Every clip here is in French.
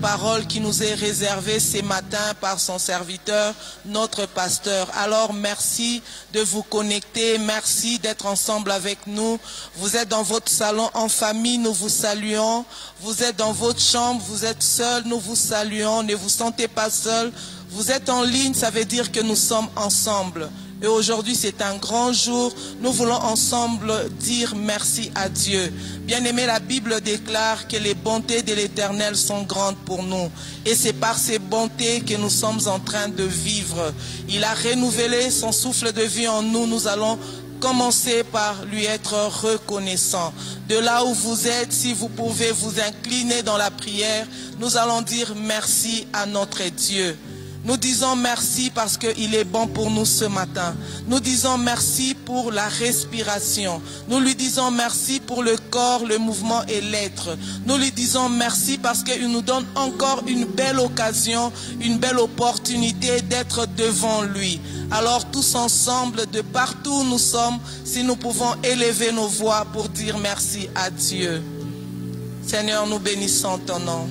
parole qui nous est réservée ce matin par son serviteur, notre pasteur. Alors merci de vous connecter, merci d'être ensemble avec nous. Vous êtes dans votre salon en famille, nous vous saluons. Vous êtes dans votre chambre, vous êtes seul, nous vous saluons. Ne vous sentez pas seul. Vous êtes en ligne, ça veut dire que nous sommes ensemble. Et aujourd'hui, c'est un grand jour. Nous voulons ensemble dire merci à Dieu. Bien-aimé, la Bible déclare que les bontés de l'Éternel sont grandes pour nous. Et c'est par ces bontés que nous sommes en train de vivre. Il a renouvelé son souffle de vie en nous. Nous allons commencer par lui être reconnaissant. De là où vous êtes, si vous pouvez vous incliner dans la prière, nous allons dire merci à notre Dieu. Nous disons merci parce qu'il est bon pour nous ce matin. Nous disons merci pour la respiration. Nous lui disons merci pour le corps, le mouvement et l'être. Nous lui disons merci parce qu'il nous donne encore une belle occasion, une belle opportunité d'être devant lui. Alors tous ensemble, de partout où nous sommes, si nous pouvons élever nos voix pour dire merci à Dieu. Seigneur, nous bénissons ton nom.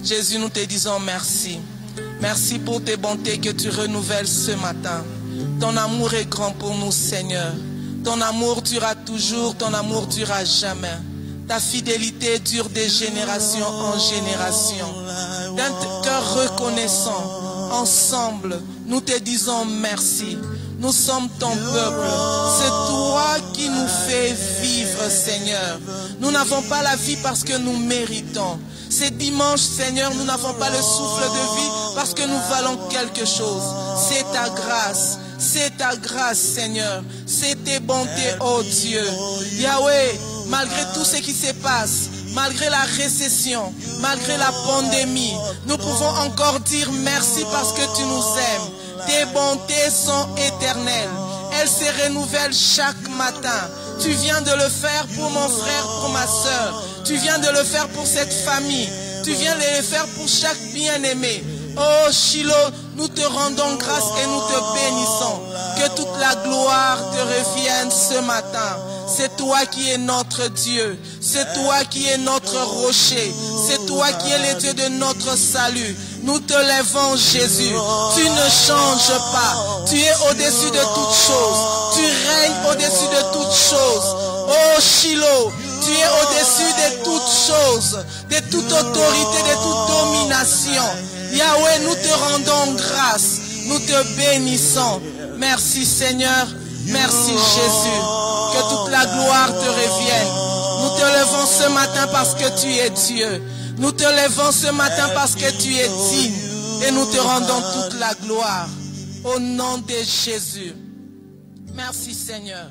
Jésus, nous te disons merci. Merci pour tes bontés que tu renouvelles ce matin. Ton amour est grand pour nous, Seigneur. Ton amour durera toujours, ton amour durera jamais. Ta fidélité dure de génération en génération. D'un cœur reconnaissant, ensemble, nous te disons merci. Nous sommes ton peuple. C'est toi qui nous fais vivre, Seigneur. Nous n'avons pas la vie parce que nous méritons. C'est dimanche, Seigneur, nous n'avons pas le souffle de vie parce que nous valons quelque chose. C'est ta grâce, Seigneur. C'est tes bontés, oh Dieu. Yahweh, malgré tout ce qui se passe, malgré la récession, malgré la pandémie, nous pouvons encore dire merci parce que tu nous aimes. Tes bontés sont éternelles. Elles se renouvellent chaque matin. Tu viens de le faire pour mon frère, pour ma soeur. Tu viens de le faire pour cette famille. Tu viens de le faire pour chaque bien-aimé. Oh Shiloh, nous te rendons grâce et nous te bénissons. Que toute la gloire te revienne ce matin. C'est toi qui es notre Dieu. C'est toi qui es notre rocher. C'est toi qui es le Dieu de notre salut. Nous te lèvons, Jésus. Tu ne changes pas. Tu es au-dessus de toutes choses. Tu règnes au-dessus de toutes choses. Oh Shiloh, tu es au-dessus de toutes choses, de toute autorité, de toute domination. Yahweh, nous te rendons grâce. Nous te bénissons. Merci Seigneur. Merci Jésus. Que toute la gloire te revienne. Nous te levons ce matin parce que tu es Dieu. Nous te levons ce matin parce que tu es digne. Et nous te rendons toute la gloire. Au nom de Jésus. Merci Seigneur.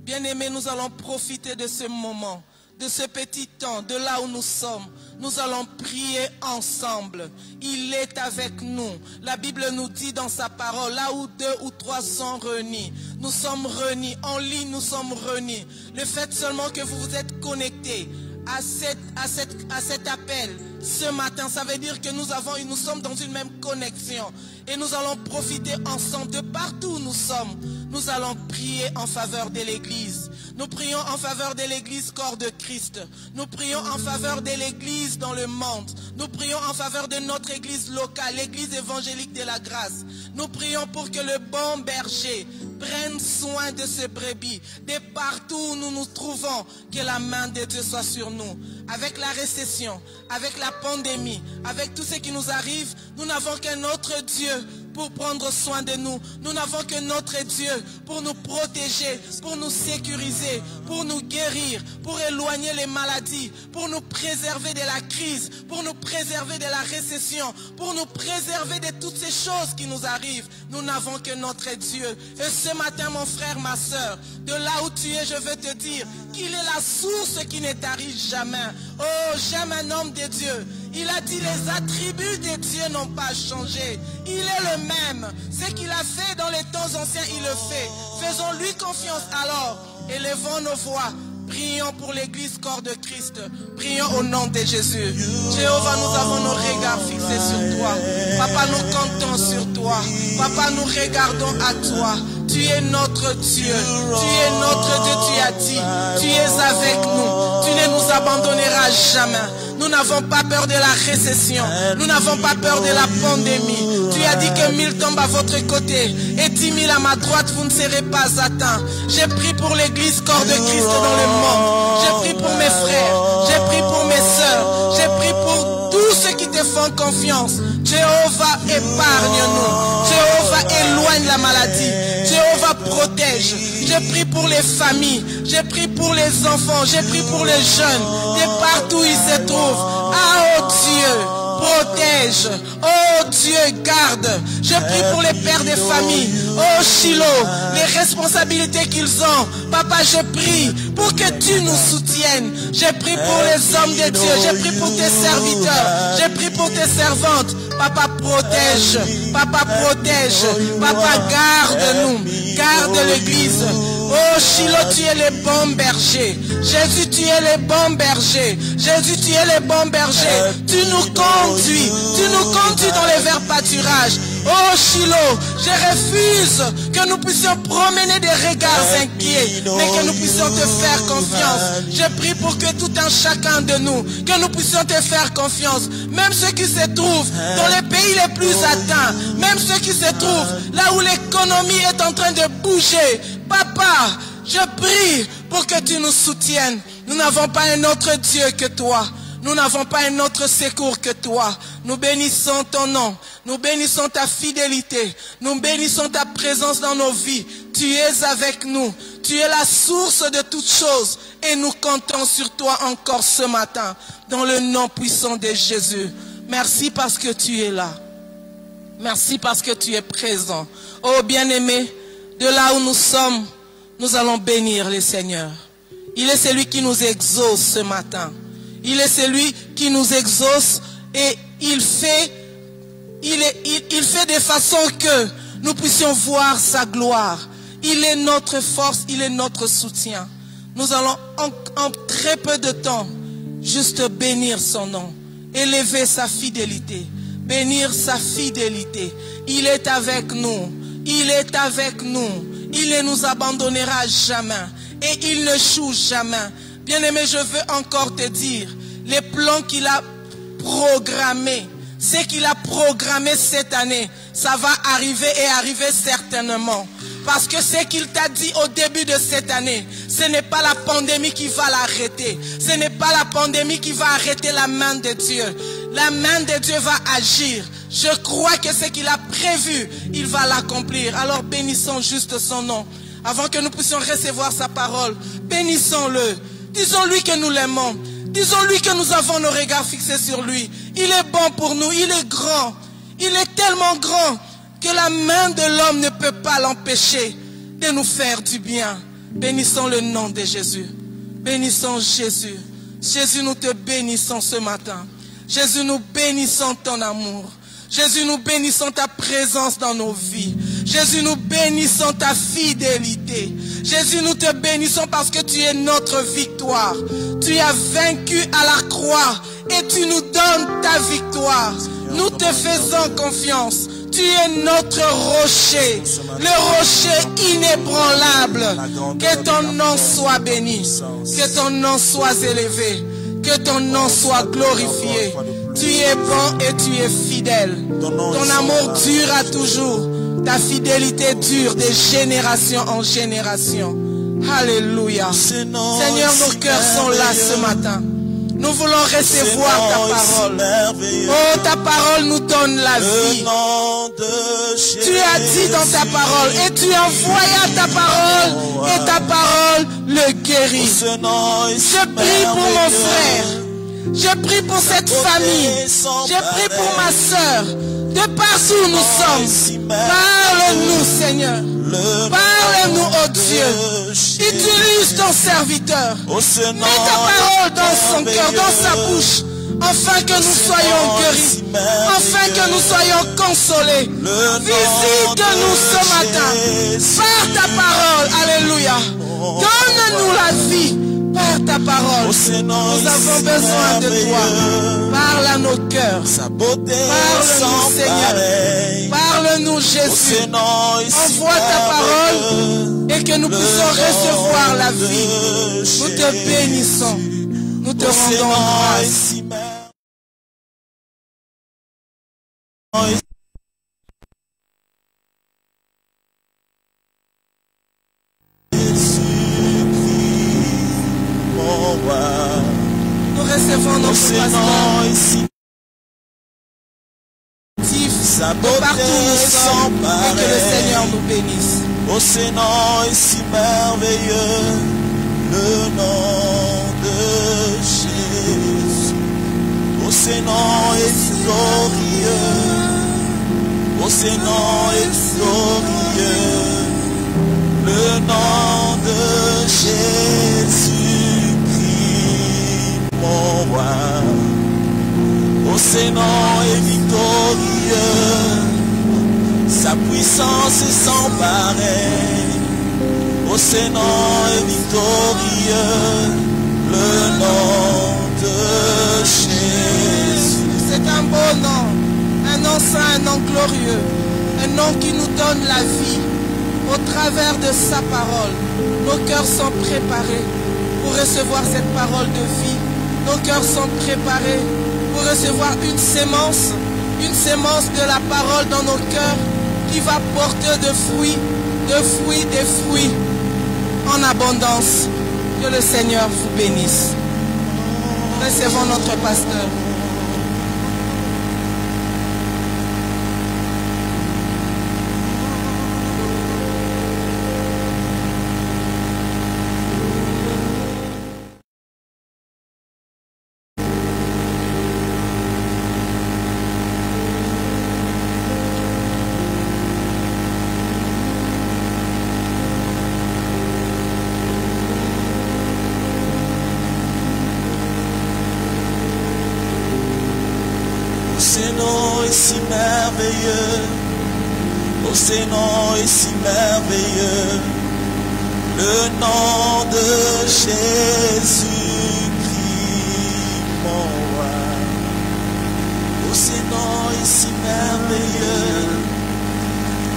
Bien-aimés, nous allons profiter de ce moment, de ce petit temps, de là où nous sommes. Nous allons prier ensemble. Il est avec nous. La Bible nous dit dans sa parole, là où 2 ou 3 sont réunis, nous sommes réunis. En ligne, nous sommes réunis. Le fait seulement que vous vous êtes connectés à cet appel ce matin, ça veut dire que nous sommes dans une même connexion. Et nous allons profiter ensemble de partout où nous sommes. Nous allons prier en faveur de l'Église. Nous prions en faveur de l'Église corps de Christ. Nous prions en faveur de l'Église dans le monde. Nous prions en faveur de notre Église locale, l'Église évangélique de la grâce. Nous prions pour que le bon berger prenne soin de ses brebis. De partout où nous nous trouvons, que la main de Dieu soit sur nous. Avec la récession, avec la pandémie, avec tout ce qui nous arrive, nous n'avons qu'un autre Dieu pour prendre soin de nous. Nous n'avons que notre Dieu pour nous protéger, pour nous sécuriser, pour nous guérir, pour éloigner les maladies, pour nous préserver de la crise, pour nous préserver de la récession, pour nous préserver de toutes ces choses qui nous arrivent. Nous n'avons que notre Dieu. Et ce matin, mon frère, ma soeur, de là où tu es, je veux te dire qu'il est la source qui ne t'arrive jamais. Oh, j'aime un homme de Dieu. Il a dit les attributs de Dieu n'ont pas changé. Il est le même. Ce qu'il a fait dans les temps anciens, il le fait. Faisons-lui confiance alors. Élevons nos voix. Prions pour l'église corps de Christ. Prions au nom de Jésus. Jéhovah, nous avons nos regards fixés sur toi. Papa, nous comptons sur toi. Papa, nous regardons à toi. Tu es notre Dieu. Tu es notre Dieu, tu as dit. Tu es avec nous. Tu ne nous abandonneras jamais. Nous Nous n'avons pas peur de la récession. Nous n'avons pas peur de la pandémie. Tu as dit que 1000 tombent à votre côté et 10 000 à ma droite, vous ne serez pas atteints. J'ai prié pour l'église corps de Christ dans le monde. J'ai prié pour mes frères. J'ai prié pour mes sœurs. J'ai prié pour tous ceux qui te font confiance. Jéhovah, épargne-nous. Jéhovah, éloigne la maladie. Jéhovah, protège. J'ai prié pour les familles. J'ai prié pour les enfants. J'ai prié pour les jeunes. Et partout où ils se trouvent. Ah, oh Dieu, protège. Oh Dieu, garde. Je prie pour les pères des familles. Oh Shiloh, les responsabilités qu'ils ont. Papa, je prie pour que tu nous soutiennes. Je prie pour les hommes de Dieu. Je prie pour tes serviteurs. Je prie pour tes servantes. Papa, protège. Papa, protège. Papa, garde-nous. Garde l'église. Oh Shiloh, tu es le bon berger. Jésus, tu es le bon berger. Jésus, tu es le bon berger. Tu nous conduis. Tu nous conduis dans les verts pâturages. Oh Shiloh, je refuse que nous puissions promener des regards inquiets, mais que nous puissions te faire confiance. Je prie pour que tout un chacun de nous, que nous puissions te faire confiance. Même ceux qui se trouvent dans les pays les plus atteints, même ceux qui se trouvent là où l'économie est en train de bouger. Papa, je prie pour que tu nous soutiennes. Nous n'avons pas un autre Dieu que toi. Nous n'avons pas un autre secours que toi. Nous bénissons ton nom. Nous bénissons ta fidélité. Nous bénissons ta présence dans nos vies. Tu es avec nous. Tu es la source de toutes choses. Et nous comptons sur toi encore ce matin. Dans le nom puissant de Jésus. Merci parce que tu es là. Merci parce que tu es présent. Oh bien-aimé, de là où nous sommes, nous allons bénir le Seigneur. Il est celui qui nous exauce ce matin. Il est celui qui nous exauce et il fait de façon que nous puissions voir sa gloire. Il est notre force, il est notre soutien. Nous allons en très peu de temps juste bénir son nom, élever sa fidélité, bénir sa fidélité. Il est avec nous, il est avec nous, il ne nous abandonnera jamais et il ne joue jamais. Bien-aimé, je veux encore te dire, les plans qu'il a programmés, ce qu'il a programmé cette année, ça va arriver et arriver certainement. Parce que ce qu'il t'a dit au début de cette année, ce n'est pas la pandémie qui va l'arrêter. Ce n'est pas la pandémie qui va arrêter la main de Dieu. La main de Dieu va agir. Je crois que ce qu'il a prévu, il va l'accomplir. Alors bénissons juste son nom. Avant que nous puissions recevoir sa parole, bénissons-le. Disons-lui que nous l'aimons. Disons-lui que nous avons nos regards fixés sur lui. Il est bon pour nous, il est grand. Il est tellement grand que la main de l'homme ne peut pas l'empêcher de nous faire du bien. Bénissons le nom de Jésus. Bénissons Jésus. Jésus, nous te bénissons ce matin. Jésus, nous bénissons ton amour. Jésus, nous bénissons ta présence dans nos vies. Jésus, nous bénissons ta fidélité. Jésus, nous te bénissons parce que tu es notre victoire. Tu as vaincu à la croix et tu nous donnes ta victoire. Nous te faisons confiance. Tu es notre rocher, le rocher inébranlable. Que ton nom soit béni, que ton nom soit élevé, que ton nom soit glorifié. Tu es bon et tu es fidèle. Ton amour dure à toujours. Ta fidélité dure de génération en génération. Alléluia. Seigneur, nos cœurs sont là ce matin. Nous voulons recevoir ta parole. Oh, ta parole nous donne la vie. Tu as dit dans ta parole et tu envoyas ta parole et ta parole le guérit. Je prie pour mon frère. Je prie pour cette famille. Je prie pour ma soeur. De partout où nous sommes. Parle-nous, Seigneur. Parle-nous, oh Dieu. Utilise ton serviteur. Mets ta parole dans son cœur, dans sa bouche. Afin que nous soyons guéris. Afin que nous soyons consolés. Visite-nous ce matin. Par ta parole. Alléluia. Donne-nous la vie. Par ta parole, nous avons besoin de toi. Parle à nos cœurs. Parle-nous, Seigneur. Parle-nous, Jésus. Envoie ta parole et que nous puissions recevoir la vie. Nous te bénissons. Nous te rendons grâce. de partout où nous sommes, et que le Seigneur nous bénisse. Oh, ce nom est si merveilleux, le nom de Jésus. Oh, ce nom est glorieux. Oh, ce nom est glorieux, le nom de Jésus-Christ, mon roi. Oh, ce nom est victorieux, sa puissance est sans pareil. Oh, ce nom est victorieux, le nom de Jésus. C'est un beau nom. Un nom saint, un nom glorieux, un nom qui nous donne la vie. Au travers de sa parole, nos cœurs sont préparés pour recevoir cette parole de vie. Nos cœurs sont préparés pour recevoir une sémence de la parole dans nos cœurs qui va porter des fruits en abondance. Que le Seigneur vous bénisse. Recevons notre pasteur. Ce nom est si merveilleux, oh, ce nom est si merveilleux, le nom de Jésus-Christ, mon roi. Oh, ce nom est si merveilleux,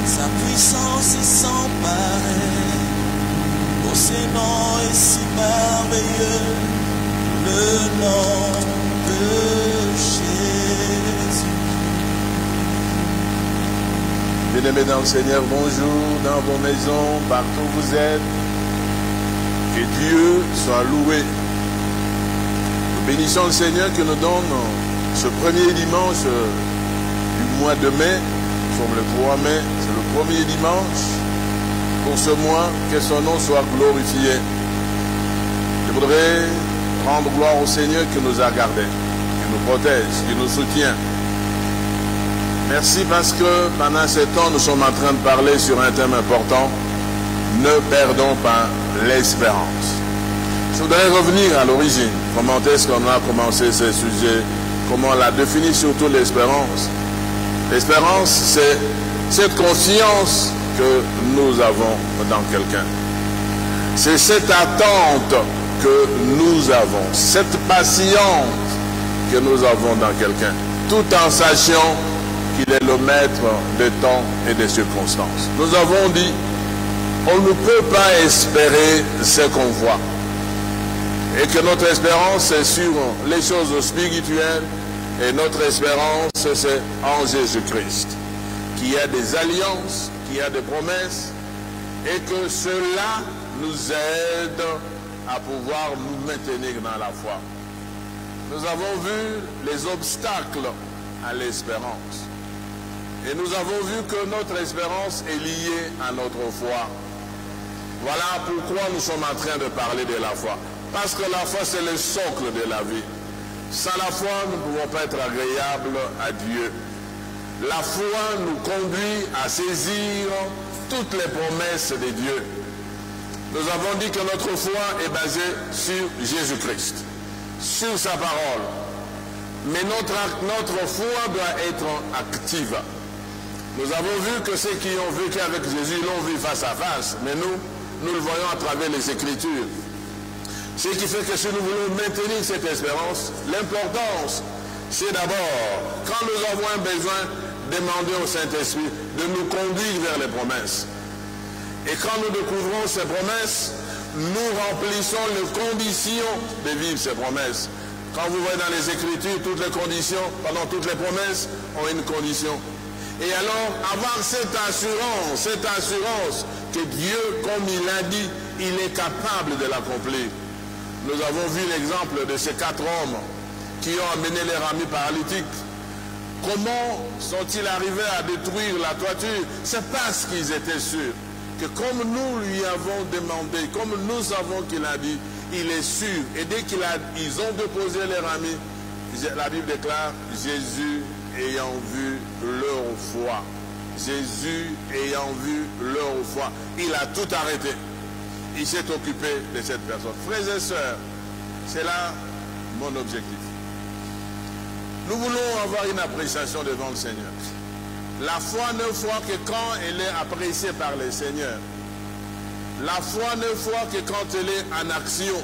sa puissance est sans pareil. Oh, ce nom est si merveilleux, le nom de Jésus. Bien-aimés dans le Seigneur, bonjour dans vos maisons, partout où vous êtes. Que Dieu soit loué. Nous bénissons le Seigneur qui nous donne ce premier dimanche du mois de mai. Nous sommes le 3 mai, c'est le premier dimanche pour ce mois. Que son nom soit glorifié. Je voudrais rendre gloire au Seigneur qui nous a gardés, qui nous protège, qui nous soutient. Merci parce que pendant ce temps, nous sommes en train de parler sur un thème important. Ne perdons pas l'espérance. Je voudrais revenir à l'origine. Comment est-ce qu'on a commencé ce sujet? Comment on l'a défini, surtout l'espérance? L'espérance, c'est cette confiance que nous avons dans quelqu'un. C'est cette attente que nous avons, cette patience que nous avons dans quelqu'un, tout en sachant qu'il est le maître des temps et des circonstances. Nous avons dit, on ne peut pas espérer ce qu'on voit. Et que notre espérance, c'est sur les choses spirituelles. Et notre espérance, c'est en Jésus-Christ. Qui a des alliances, qui a des promesses. Et que cela nous aide à pouvoir nous maintenir dans la foi. Nous avons vu les obstacles à l'espérance. Et nous avons vu que notre espérance est liée à notre foi. Voilà pourquoi nous sommes en train de parler de la foi. Parce que la foi, c'est le socle de la vie. Sans la foi, nous ne pouvons pas être agréables à Dieu. La foi nous conduit à saisir toutes les promesses de Dieu. Nous avons dit que notre foi est basée sur Jésus-Christ, sur sa parole. Mais notre foi doit être active. Nous avons vu que ceux qui ont vécu avec Jésus l'ont vu face à face, mais nous le voyons à travers les Écritures. Ce qui fait que si nous voulons maintenir cette espérance, l'importance, c'est d'abord, quand nous avons un besoin, demander au Saint-Esprit de nous conduire vers les promesses. Et quand nous découvrons ces promesses, nous remplissons les conditions de vivre ces promesses. Quand vous voyez dans les Écritures, toutes les conditions, toutes les promesses ont une condition. Et alors, avoir cette assurance que Dieu, comme il l'a dit, il est capable de l'accomplir. Nous avons vu l'exemple de ces 4 hommes qui ont amené leur ami paralytique Comment sont-ils arrivés à détruire la toiture? C'est parce qu'ils étaient sûrs que comme nous lui avons demandé, comme nous savons qu'il a dit, il est sûr. Et dès ils ont déposé leur ami, la Bible déclare, Jésus ayant vu leur foi. Jésus ayant vu leur foi. Il a tout arrêté. Il s'est occupé de cette personne. Frères et sœurs, c'est là mon objectif. Nous voulons avoir une appréciation devant le Seigneur. La foi ne voit que quand elle est appréciée par le Seigneur. La foi ne voit que quand elle est en action.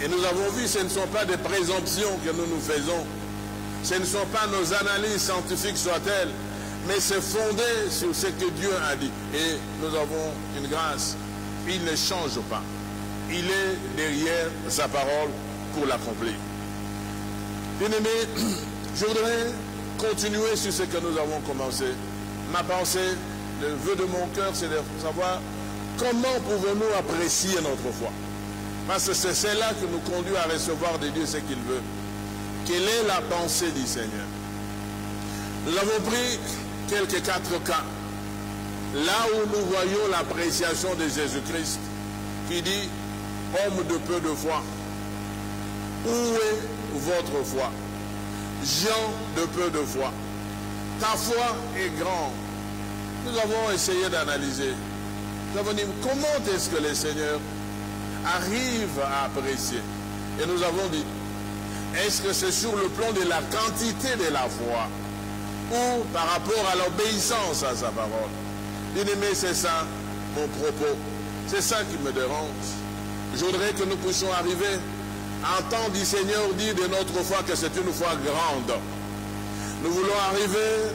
Et nous avons vu, ce ne sont pas des présomptions que nous nous faisons. Ce ne sont pas nos analyses scientifiques soient-elles, mais c'est fondé sur ce que Dieu a dit. Et nous avons une grâce. Il ne change pas. Il est derrière sa parole pour l'accomplir. Bien-aimés, je voudrais continuer sur ce que nous avons commencé. Ma pensée, le vœu de mon cœur, c'est de savoir comment pouvons-nous apprécier notre foi. Parce que c'est cela qui nous conduit à recevoir de Dieu ce qu'il veut. Quelle est la pensée du Seigneur? Nous avons pris quelques 4 cas. Là où nous voyons l'appréciation de Jésus-Christ, qui dit, homme de peu de foi, où est votre foi? Gens de peu de foi. Ta foi est grande. Nous avons essayé d'analyser. Nous avons dit, comment est-ce que le Seigneur arrive à apprécier? Et nous avons dit, est-ce que c'est sur le plan de la quantité de la foi ou par rapport à l'obéissance à sa parole? Bien-aimé, c'est ça mon propos. C'est ça qui me dérange. Je voudrais que nous puissions arriver à entendre du Seigneur dire de notre foi que c'est une foi grande. Nous voulons arriver,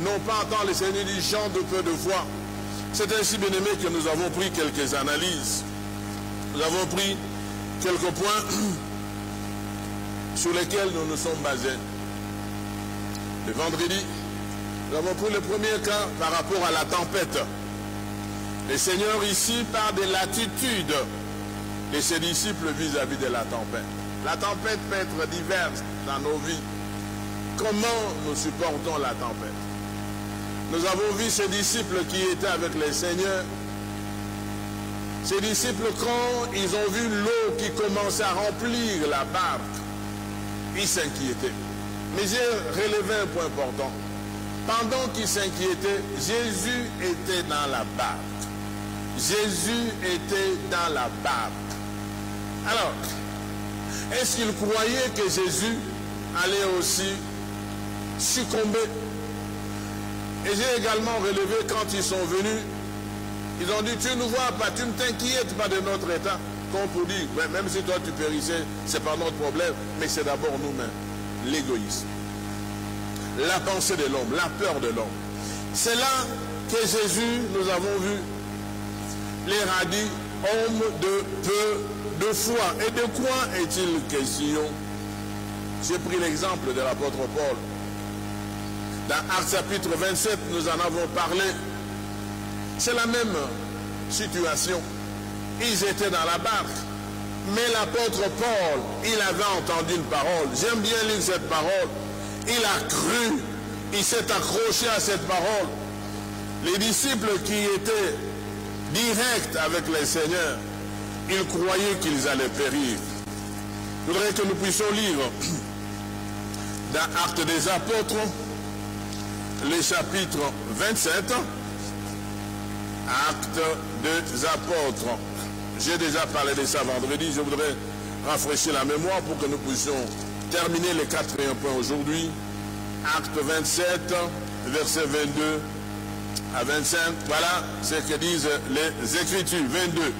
non pas entendre le Seigneur dire gens de peu de foi. C'est ainsi, bien-aimé, que nous avons pris quelques analyses. Nous avons pris quelques points sur lesquels nous nous sommes basés. Le vendredi, nous avons pris le premier cas par rapport à la tempête. Le Seigneur ici parle de l'attitude de ses disciples vis-à-vis de la tempête. La tempête peut être diverse dans nos vies. Comment nous supportons la tempête? Nous avons vu ces disciples qui étaient avec le Seigneur. Ces disciples, quand ils ont vu l'eau qui commençait à remplir la barque, ils s'inquiétaient. Mais j'ai relevé un point important. Pendant qu'ils s'inquiétaient, Jésus était dans la barque. Jésus était dans la barque. Alors, est-ce qu'ils croyaient que Jésus allait aussi succomber? Et j'ai également relevé quand ils sont venus, ils ont dit, tu ne vois pas, tu ne t'inquiètes pas de notre état. Comme pour dire, même si toi tu périssais, ce n'est pas notre problème, mais c'est d'abord nous-mêmes, l'égoïsme. La pensée de l'homme, la peur de l'homme. C'est là que Jésus, nous avons vu, leur a dit, homme de peu de foi. Et de quoi est-il question? J'ai pris l'exemple de l'apôtre Paul. Dans Actes chapitre 27, nous en avons parlé. C'est la même situation. Ils étaient dans la barque. Mais l'apôtre Paul, il avait entendu une parole. J'aime bien lire cette parole. Il a cru. Il s'est accroché à cette parole. Les disciples qui étaient directs avec le Seigneur, ils croyaient qu'ils allaient périr. Je voudrais que nous puissions lire dans Actes des Apôtres, le chapitre 27, Actes des Apôtres. J'ai déjà parlé de ça vendredi, je voudrais rafraîchir la mémoire pour que nous puissions terminer les 4e points aujourd'hui. Actes 27, versets 22 à 25, voilà ce que disent les Écritures. 22.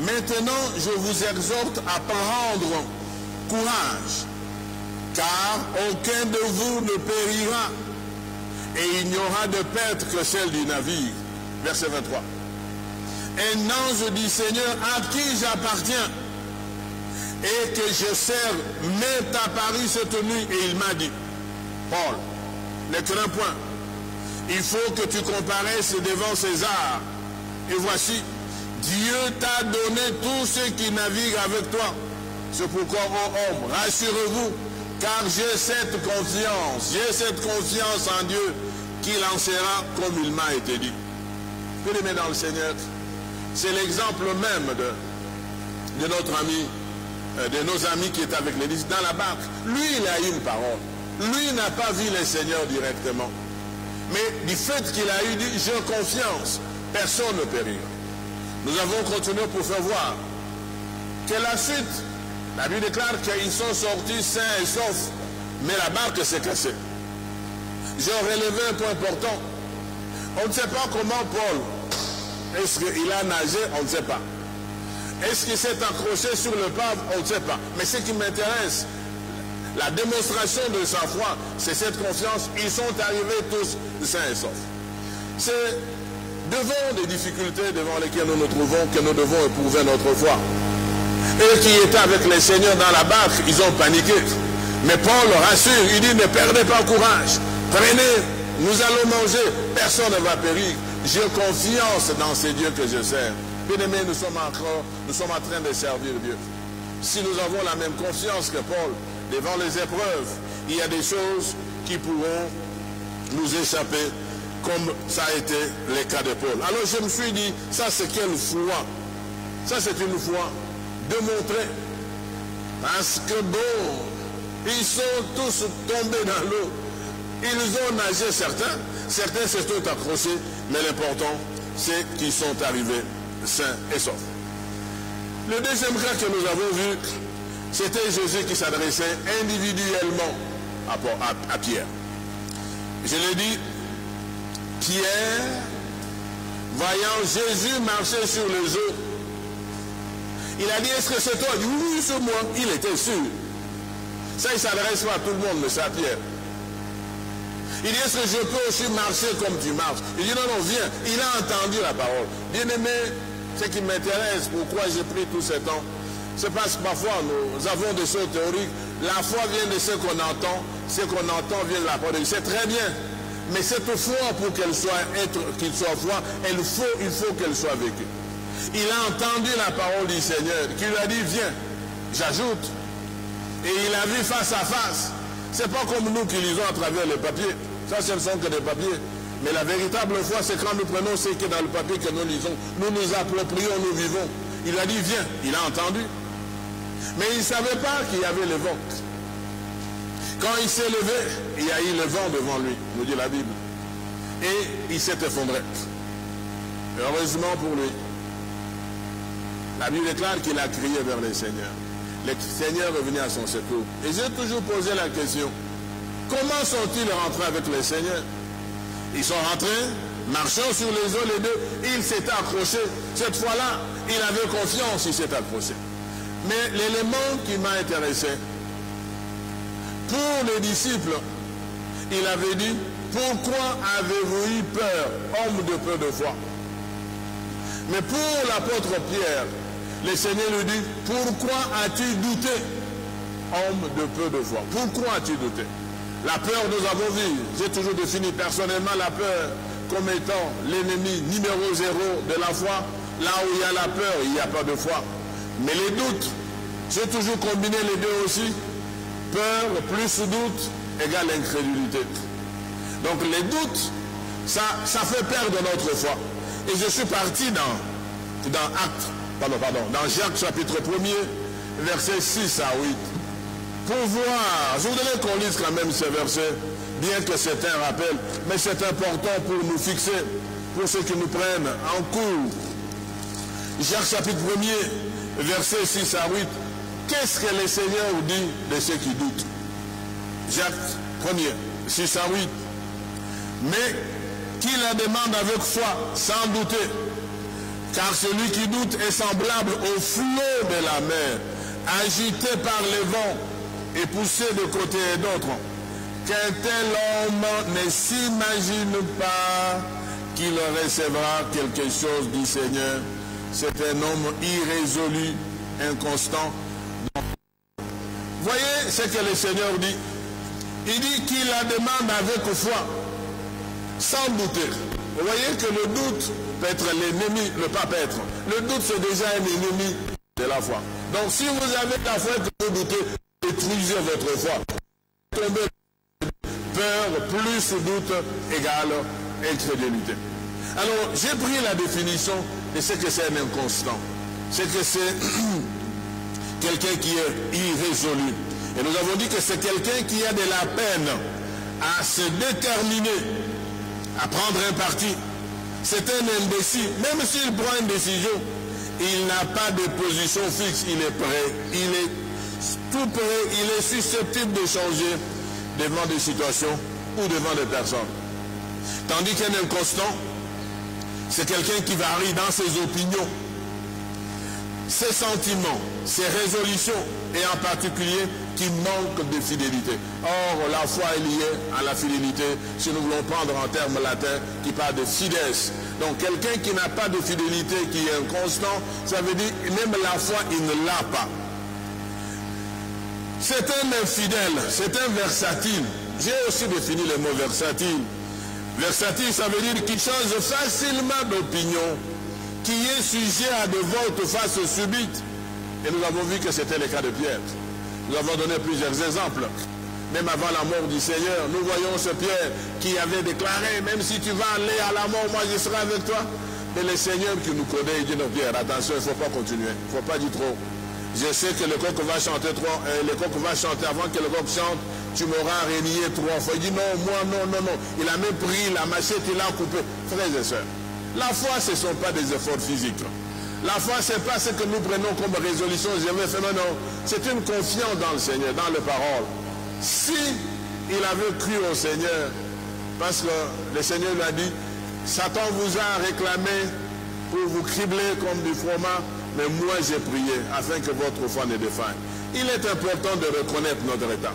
Maintenant, je vous exhorte à prendre courage, car aucun de vous ne périra, et il n'y aura de perte que celle du navire. Verset 23. Un ange du Seigneur à qui j'appartiens et que je sers m'est apparu cette nuit, et il m'a dit, Paul, ne crains point, il faut que tu comparaisses devant César, et voici, Dieu t'a donné tous ceux qui naviguent avec toi. C'est pourquoi, ô homme, rassurez-vous, Car j'ai cette confiance en Dieu qu'il en sera comme il m'a été dit. Bien-aimés dans le Seigneur, c'est l'exemple même de notre ami, de nos amis qui est avec l'Église dans la barque. Lui, il a eu une parole. Lui n'a pas vu le Seigneur directement. Mais du fait qu'il a eu dit, j'ai confiance, personne ne périt. Nous avons continué pour faire voir que la suite, la Bible déclare qu'ils sont sortis sains et saufs, mais la barque s'est cassée. J'ai relevé un point important. On ne sait pas comment Paul, est-ce qu'il a nagé, on ne sait pas. Est-ce qu'il s'est accroché sur le pave, on ne sait pas. Mais ce qui m'intéresse, la démonstration de sa foi, c'est cette confiance. Ils sont arrivés tous sains et saufs. C'est devant des difficultés devant lesquelles nous nous trouvons que nous devons éprouver notre foi. Eux qui étaient avec les seigneurs dans la barque, ils ont paniqué. Mais Paul rassure, il dit ne perdez pas courage. Prenez, nous allons manger, personne ne va périr. J'ai confiance dans ces dieux que je sers. Bien-aimés, nous sommes en train de servir Dieu. Si nous avons la même confiance que Paul, devant les épreuves, il y a des choses qui pourront nous échapper, comme ça a été le cas de Paul. Alors je me suis dit, ça c'est quelle foi? Ça c'est une foi de montrer. Parce que bon, ils sont tous tombés dans l'eau. Ils ont nagé certains se sont accrochés, mais l'important c'est qu'ils sont arrivés sains et saufs. Le deuxième cas que nous avons vu, c'était Jésus qui s'adressait individuellement à Pierre. Je l'ai dit, Pierre, voyant Jésus marcher sur les eaux, il a dit, est-ce que c'est toi? Il dit, oui, c'est moi. Il était sûr. Ça, il ne s'adresse pas à tout le monde, mais c'est à Pierre. Il dit, est-ce que je peux aussi marcher comme tu marches? Il dit, non, non, viens. Il a entendu la parole. Bien-aimé, ce qui m'intéresse, pourquoi j'ai pris tout ce temps, c'est parce que parfois nous avons des choses théoriques. La foi vient de ce qu'on entend vient de la parole. C'est très bien. Mais cette foi, pour qu'il soit foi, il faut qu'elle soit vécue. Il a entendu la parole du Seigneur qui lui a dit, viens, j'ajoute. Et il a vu face à face. C'est pas comme nous qui lisons à travers les papiers. Ça, ce ne sont que des papiers. Mais la véritable foi, c'est quand nous prenons ce qui est dans le papier que nous lisons. Nous nous approprions, nous vivons. Il a dit, viens. Il a entendu. Mais il ne savait pas qu'il y avait le vent. Quand il s'est levé, il y a eu le vent devant lui, nous dit la Bible. Et il s'est effondré. Heureusement pour lui. La Bible déclare qu'il a crié vers le Seigneur. Le Seigneur est venu à son secours. Et j'ai toujours posé la question, comment sont-ils rentrés avec le Seigneur? Ils sont rentrés, marchant sur les eaux les deux, il s'est accroché. Cette fois-là, il avait confiance, il s'est accroché. Mais l'élément qui m'a intéressé, pour les disciples, il avait dit, pourquoi avez-vous eu peur, homme de peu de foi? Mais pour l'apôtre Pierre, le Seigneur lui dit, pourquoi as-tu douté, homme de peu de foi? Pourquoi as-tu douté? La peur, nous avons vu, j'ai toujours défini personnellement la peur comme étant l'ennemi numéro 0 de la foi. Là où il y a la peur, il n'y a pas de foi. Mais les doutes, j'ai toujours combiné les deux aussi. Peur plus doute égale incrédulité. Donc les doutes, ça fait perdre notre foi. Et je suis parti dans Jacques chapitre 1er, versets 6 à 8. Pour voir, je voudrais qu'on lise quand même ces versets, bien que c'est un rappel, mais c'est important pour nous fixer, pour ceux qui nous prennent en cours. Jacques chapitre 1er, versets 6 à 8. Qu'est-ce que le Seigneur dit de ceux qui doutent? Jacques 1er, 6 à 8. Mais qui la demande avec foi, sans douter, car celui qui doute est semblable au flot de la mer, agité par les vents et poussé de côté et d'autre. Qu'un tel homme ne s'imagine pas qu'il recevra quelque chose du Seigneur. C'est un homme irrésolu, inconstant. Voyez ce que le Seigneur dit. Il dit qu'il la demande avec foi, sans douter. Vous voyez que le doute peut être l'ennemi, ne pas être. Le doute, c'est déjà un ennemi de la foi. Donc si vous avez la foi que vous doutez, détruisez votre foi. tomber peur plus doute égale incrédulité. Alors, j'ai pris la définition de ce que c'est un inconstant. C'est que c'est quelqu'un qui est irrésolu. Et nous avons dit que c'est quelqu'un qui a de la peine à se déterminer, à prendre un parti. C'est un indécis. Même s'il prend une décision, il n'a pas de position fixe. Il est prêt. Il est tout prêt. Il est susceptible de changer devant des situations ou devant des personnes. Tandis qu'un inconstant, c'est quelqu'un qui varie dans ses opinions, ses sentiments, ses résolutions et en particulier qui manque de fidélité. Or, la foi est liée à la fidélité, si nous voulons prendre en termes latins, qui parle de fides. Donc, quelqu'un qui n'a pas de fidélité, qui est inconstant, ça veut dire même la foi, il ne l'a pas. C'est un infidèle, c'est un versatile. J'ai aussi défini le mot versatile. Versatile, ça veut dire qu'il change facilement d'opinion, qui est sujet à de volte-face subites. Et nous avons vu que c'était le cas de Pierre. Nous avons donné plusieurs exemples. Même avant la mort du Seigneur, nous voyons ce Pierre qui avait déclaré, même si tu vas aller à la mort, moi je serai avec toi. Mais le Seigneur qui nous connaît, il dit non Pierre, attention, il ne faut pas continuer, il ne faut pas dire trop. Je sais que le coq va chanter le coq va chanter avant que le coq chante, tu m'auras renié 3 fois. Il dit non, moi non. Il a même pris la machette, il l'a coupé. Frères et sœurs, la foi, ce ne sont pas des efforts physiques. La foi, ce n'est pas ce que nous prenons comme résolution. Je vais faire non. C'est une confiance dans le Seigneur, dans les paroles. Si il avait cru au Seigneur, parce que le Seigneur lui a dit, Satan vous a réclamé pour vous cribler comme du froment, mais moi j'ai prié afin que votre foi ne défaille. Il est important de reconnaître notre état.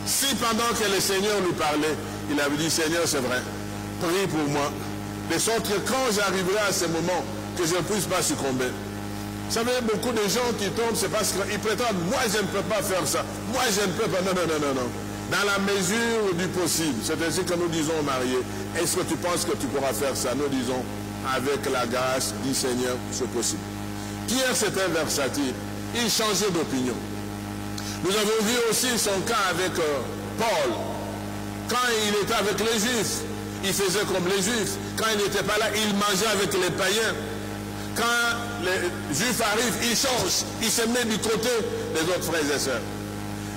Si pendant que le Seigneur lui parlait, il avait dit, Seigneur, c'est vrai, prie pour moi, de sorte que quand j'arriverai à ce moment, que je ne puisse pas succomber. Vous savez, beaucoup de gens qui tombent, c'est parce qu'ils prétendent, moi je ne peux pas faire ça, moi je ne peux pas, non. Dans la mesure du possible, c'est ainsi que nous disons aux mariés, est-ce que tu penses que tu pourras faire ça? Nous disons, avec la grâce du Seigneur, c'est possible. Pierre, c'était versatile, il changeait d'opinion. Nous avons vu aussi son cas avec Paul. Quand il était avec les Juifs, il faisait comme les Juifs. Quand il n'était pas là, il mangeait avec les païens. Quand les Juifs arrivent, il change. Il se met du côté des autres frères et sœurs.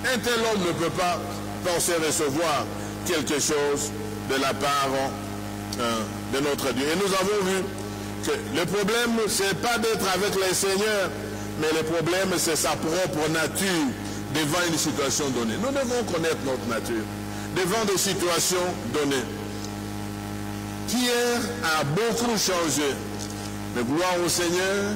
Un tel homme ne peut pas penser recevoir quelque chose de la part de notre Dieu. Et nous avons vu que le problème, ce n'est pas d'être avec le Seigneur, mais le problème, c'est sa propre nature devant une situation donnée. Nous devons connaître notre nature devant des situations données. Pierre a beaucoup changé. Mais gloire au Seigneur,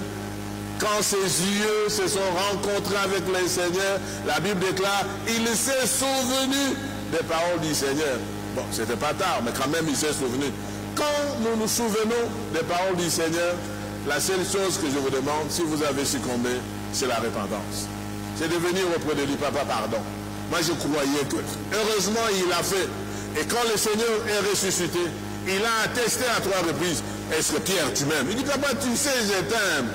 quand ses yeux se sont rencontrés avec le Seigneur, la Bible déclare, il s'est souvenu des paroles du Seigneur. Bon, c'était pas tard, mais quand même il s'est souvenu. Quand nous nous souvenons des paroles du Seigneur, la seule chose que je vous demande, si vous avez succombé, c'est la repentance. C'est de venir auprès de lui, papa, pardon. Moi je croyais que, heureusement il l'a fait. Et quand le Seigneur est ressuscité, il a attesté à 3 reprises, est-ce que Pierre tu m'aimes? Il dit, papa, tu sais, je t'aime.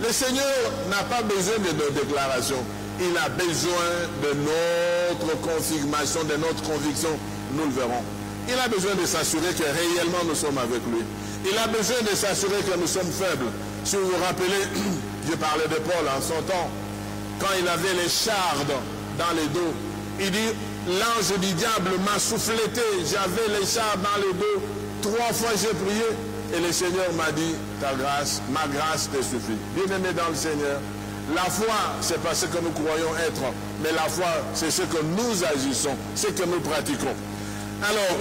Le Seigneur n'a pas besoin de nos déclarations. Il a besoin de notre confirmation, de notre conviction. Nous le verrons. Il a besoin de s'assurer que réellement nous sommes avec lui. Il a besoin de s'assurer que nous sommes faibles. Si vous vous rappelez, je parlais de Paul en son temps, quand il avait les chardes dans les dos, il dit, l'ange du diable m'a soufflété, j'avais les chardes dans les dos, 3 fois j'ai prié, et le Seigneur m'a dit, ta grâce, ma grâce te suffit. Bien-aimé dans le Seigneur, la foi, c'est pas ce que nous croyons être, mais la foi, c'est ce que nous agissons, ce que nous pratiquons. Alors,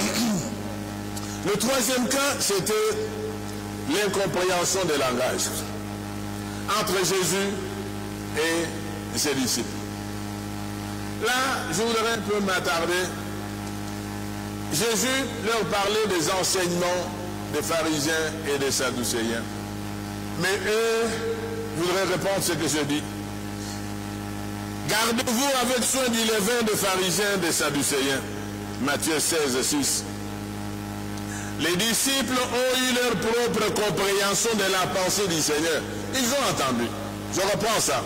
le 3e cas, c'était l'incompréhension des langages entre Jésus et ses disciples. Là, je voudrais un peu m'attarder. Jésus leur parlait des enseignements des pharisiens et des sadducéens. Mais eux voudraient répondre ce que je dis. Gardez-vous avec soin du levain des pharisiens et des sadducéens. Matthieu 16, 6. Les disciples ont eu leur propre compréhension de la pensée du Seigneur. Ils ont entendu. Je reprends ça.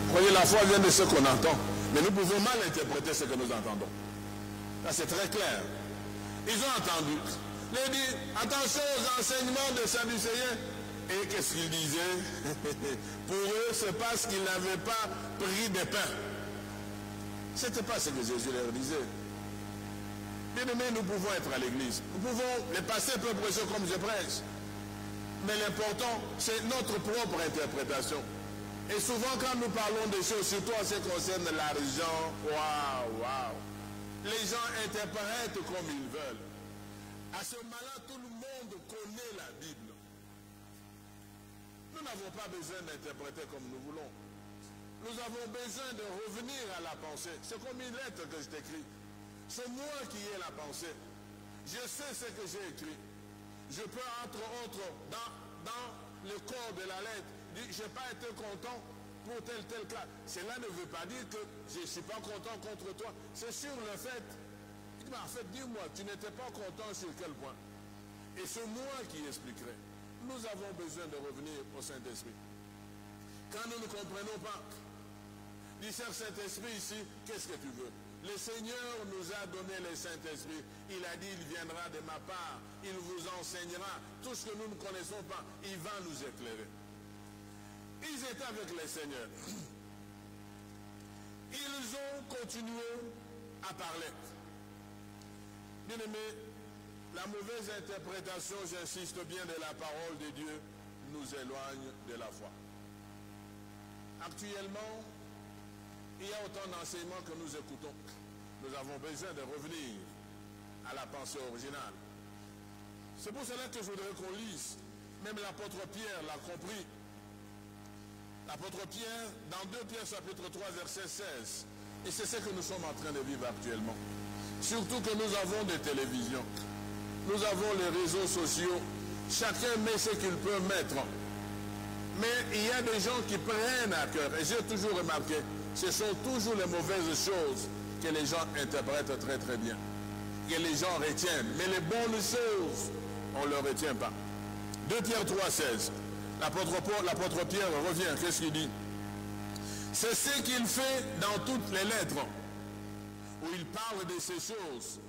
Vous voyez, la foi vient de ce qu'on entend. Mais nous pouvons mal interpréter ce que nous entendons. Ça c'est très clair. Ils ont entendu. Il dit, attention aux enseignements des Sadducéens. Et qu'est-ce qu'ils disaient? Pour eux, c'est parce qu'ils n'avaient pas pris de pain. Ce n'était pas ce que Jésus leur disait. Bien aimés, nous pouvons être à l'église. Nous pouvons, les pasteurs peuvent prêcher comme je prêche. Mais l'important, c'est notre propre interprétation. Et souvent, quand nous parlons des choses, surtout en ce qui concerne l'argent, waouh, les gens interprètent comme ils veulent. À ce moment-là, tout le monde connaît la Bible. Nous n'avons pas besoin d'interpréter comme nous voulons. Nous avons besoin de revenir à la pensée. C'est comme une lettre que je t'écris. C'est moi qui ai la pensée. Je sais ce que j'ai écrit. Je peux, entre autres, dans le corps de la lettre, dire je n'ai pas été content pour tel cas. Cela ne veut pas dire que je ne suis pas content contre toi. C'est sur le fait. En fait, dis-moi, tu n'étais pas content sur quel point? Et c'est moi qui expliquerai. Nous avons besoin de revenir au Saint-Esprit. Quand nous ne comprenons pas, dis cher Saint-Esprit ici, qu'est-ce que tu veux? Le Seigneur nous a donné le Saint-Esprit. Il a dit, il viendra de ma part. Il vous enseignera tout ce que nous ne connaissons pas. Il va nous éclairer. Ils étaient avec le Seigneur. Ils ont continué à parler. Bien aimé, la mauvaise interprétation, j'insiste bien, de la parole de Dieu nous éloigne de la foi. Actuellement, il y a autant d'enseignements que nous écoutons. Nous avons besoin de revenir à la pensée originale. C'est pour cela que je voudrais qu'on lise. Même l'apôtre Pierre l'a compris. L'apôtre Pierre, dans 2 Pierre chapitre 3, verset 16. Et c'est ce que nous sommes en train de vivre actuellement. Surtout que nous avons des télévisions. Nous avons les réseaux sociaux. Chacun met ce qu'il peut mettre. Mais il y a des gens qui prennent à cœur. Et j'ai toujours remarqué, ce sont toujours les mauvaises choses que les gens interprètent très très bien. Que les gens retiennent. Mais les bonnes choses, on ne les retient pas. 2 Pierre 3, 16. L'apôtre Pierre revient. Qu'est-ce qu'il dit? C'est ce qu'il fait dans toutes les lettres, où il parle de ces choses,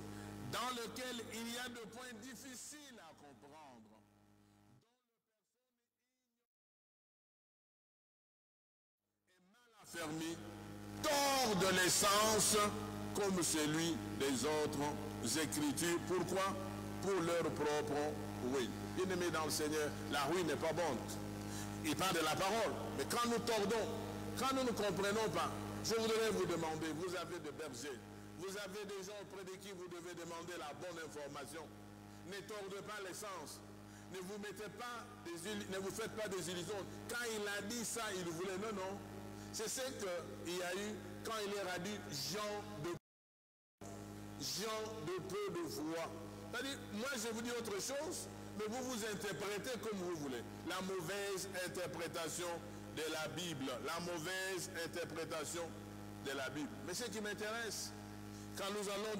dans lesquelles il y a des points difficiles à comprendre, dont le personne est mal affermi, tord de l'essence, comme celui des autres Écritures. Pourquoi? Pour leur propre ruine. Bien-aimés dans le Seigneur, la ruine n'est pas bonne. Il parle de la parole, mais quand nous tordons, quand nous ne comprenons pas, je voudrais vous demander, vous avez des bergers, vous avez des gens auprès de qui vous devez demander la bonne information. Ne tordez pas l'essence. Ne vous mettez pas ne vous faites pas des illusions. Quand il a dit ça, il voulait. Non. C'est ce qu'il y a eu quand il leur a dit gens de peu de foi. C'est-à-dire, moi je vous dis autre chose, mais vous vous interprétez comme vous voulez. La mauvaise interprétation de la Bible. La mauvaise interprétation de la Bible. Mais ce qui m'intéresse, quand nous allons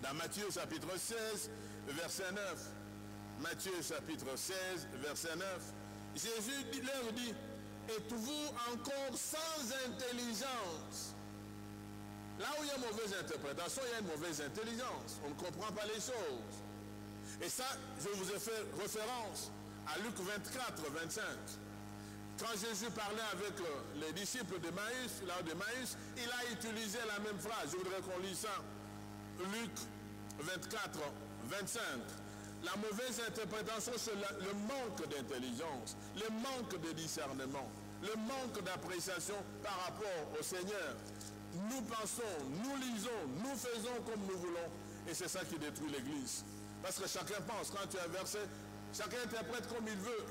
dans Matthieu chapitre 16, verset 9. Matthieu chapitre 16, verset 9. Jésus leur dit, êtes-vous encore sans intelligence? Là où il y a une mauvaise interprétation, il y a une mauvaise intelligence. On ne comprend pas les choses. Et ça, je vous ai fait référence à Luc 24, 25. Quand Jésus parlait avec les disciples de Maïs, il a utilisé la même phrase. Je voudrais qu'on lise ça. Luc 24, 25. La mauvaise interprétation, c'est le manque d'intelligence, le manque de discernement, le manque d'appréciation par rapport au Seigneur. Nous pensons, nous lisons, nous faisons comme nous voulons. Et c'est ça qui détruit l'Église. Parce que chacun pense, quand tu as un verset, chacun interprète comme il veut.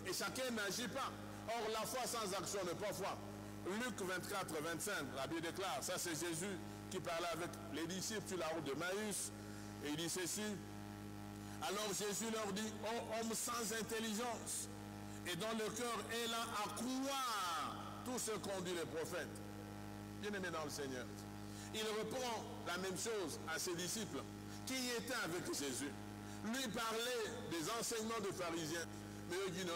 Et chacun n'agit pas. Or, la foi sans action n'est pas foi. Luc 24, 25, la Bible déclare, ça c'est Jésus qui parlait avec les disciples sur la route de Maïs. Et il dit ceci. Alors Jésus leur dit, ô homme sans intelligence, et dont le cœur est là à croire tout ce qu'ont dit les prophètes. Bien-aimés dans le Seigneur, il reprend la même chose à ses disciples qui étaient avec Jésus. Lui parlait des enseignements des pharisiens. Mais eux disent non,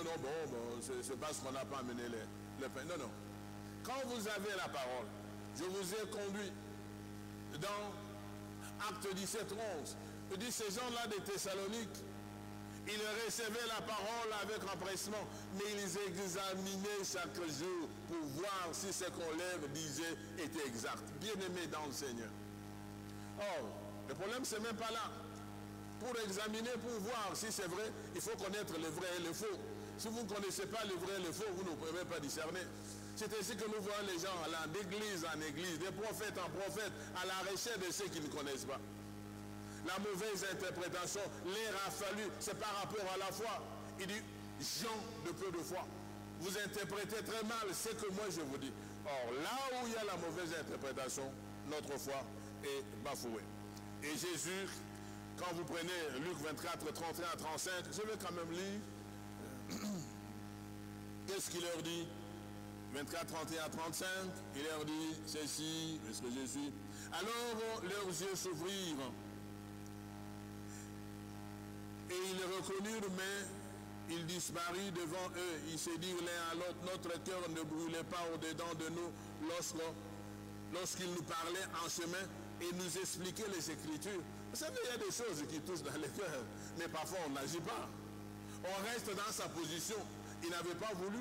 c'est parce qu'on n'a pas amené le pain. Non. Quand vous avez la parole, je vous ai conduit dans Acte 17, 11. Il dit, ces gens-là des Thessaloniques, ils recevaient la parole avec empressement, mais ils examinaient chaque jour pour voir si ce qu'on leur disait était exact. Bien-aimés dans le Seigneur. Or, le problème, c'est même pas là. Pour examiner, pour voir si c'est vrai, il faut connaître le vrai et le faux. Si vous ne connaissez pas le vrai et le faux, vous ne pouvez pas discerner. C'est ainsi que nous voyons les gens allant d'église en église, des prophètes en prophètes, à la recherche de ceux qui ne connaissent pas. La mauvaise interprétation, l'air a fallu, c'est par rapport à la foi. Il dit, gens de peu de foi, vous interprétez très mal ce que moi je vous dis. Or, là où il y a la mauvaise interprétation, notre foi est bafouée. Et Jésus, quand vous prenez Luc 24, 31 à 35, je vais quand même lire. Qu'est-ce qu'il leur dit? 24, 31 à 35, il leur dit ceci, est-ce que je suis? Alors leurs yeux s'ouvrirent et ils reconnurent, mais ils disparurent devant eux. Ils se dirent l'un à l'autre, notre cœur ne brûlait pas au-dedans de nous lorsqu'il nous parlait en chemin et nous expliquait les Écritures. Vous savez, il y a des choses qui touchent dans les cœurs, mais parfois on n'agit pas. On reste dans sa position. Il n'avait pas voulu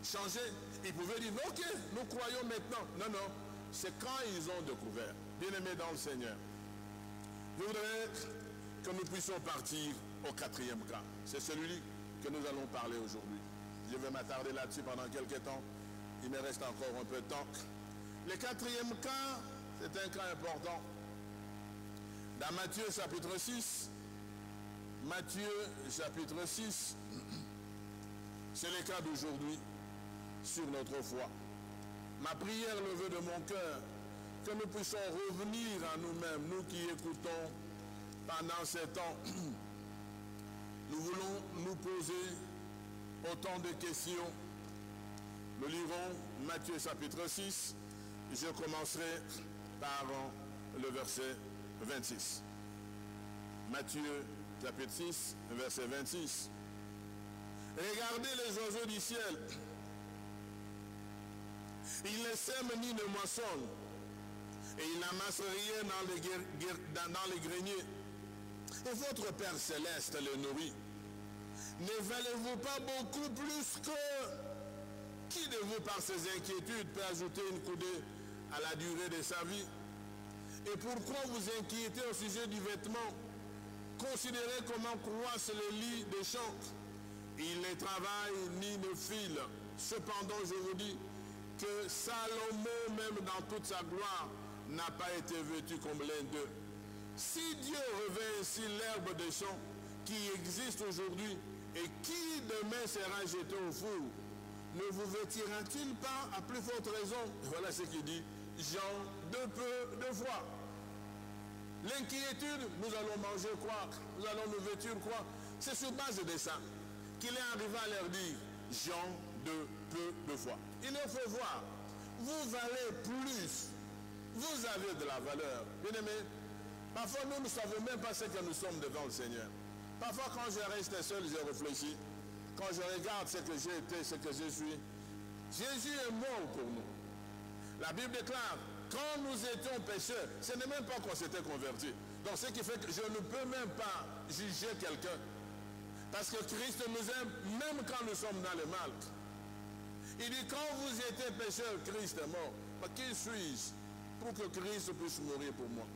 changer. Il pouvait dire, ok, nous croyons maintenant. Non, non, c'est quand ils ont découvert. Bien-aimés dans le Seigneur, je voudrais que nous puissions partir au quatrième cas. C'est celui que nous allons parler aujourd'hui. Je vais m'attarder là-dessus pendant quelques temps. Il me reste encore un peu de temps. Le quatrième cas, c'est un cas important. Dans Matthieu chapitre 6, Matthieu chapitre 6, c'est le cas d'aujourd'hui sur notre foi. Ma prière le veut de mon cœur, que nous puissions revenir à nous-mêmes, nous qui écoutons pendant ces temps. Nous voulons nous poser autant de questions. Nous lirons Matthieu chapitre 6. Je commencerai par le verset 26. Matthieu chapitre 6, verset 26. Regardez les oiseaux du ciel. Ils ne sèment ni ne moissonnent, et ils n'amassent rien dans les greniers. Et votre Père Céleste les nourrit. Ne valez-vous pas beaucoup plus que qui de vous par ses inquiétudes peut ajouter une coudée à la durée de sa vie? Et pourquoi vous inquiétez au sujet du vêtement? Considérez comment croissent les lits des champs. Ils ne travaillent ni ne filent. Cependant, je vous dis que Salomon, même dans toute sa gloire, n'a pas été vêtu comme l'un d'eux. Si Dieu revêt ainsi l'herbe des champs qui existe aujourd'hui et qui demain sera jeté au four, ne vous vêtira-t-il pas à plus forte raison? Voilà ce qu'il dit, Jean de peu de foi. L'inquiétude, nous allons manger quoi? Nous allons nous vêtir quoi? C'est sur base de ça qu'il est arrivé à leur dire, Jean de peu de foi. Il leur faut voir, vous valez plus, vous avez de la valeur. Bien aimé, parfois nous ne savons même pas ce que nous sommes devant le Seigneur. Parfois quand je reste seul, je réfléchis. Quand je regarde ce que j'ai été, ce que je suis, Jésus est mort pour nous. La Bible déclare, quand nous étions pécheurs, ce n'est même pas qu'on s'était converti. Donc ce qui fait que je ne peux même pas juger quelqu'un. Parce que Christ nous aime même quand nous sommes dans le mal. Il dit, quand vous étiez pécheurs, Christ est mort. Mais qui suis-je pour que Christ puisse mourir pour moi?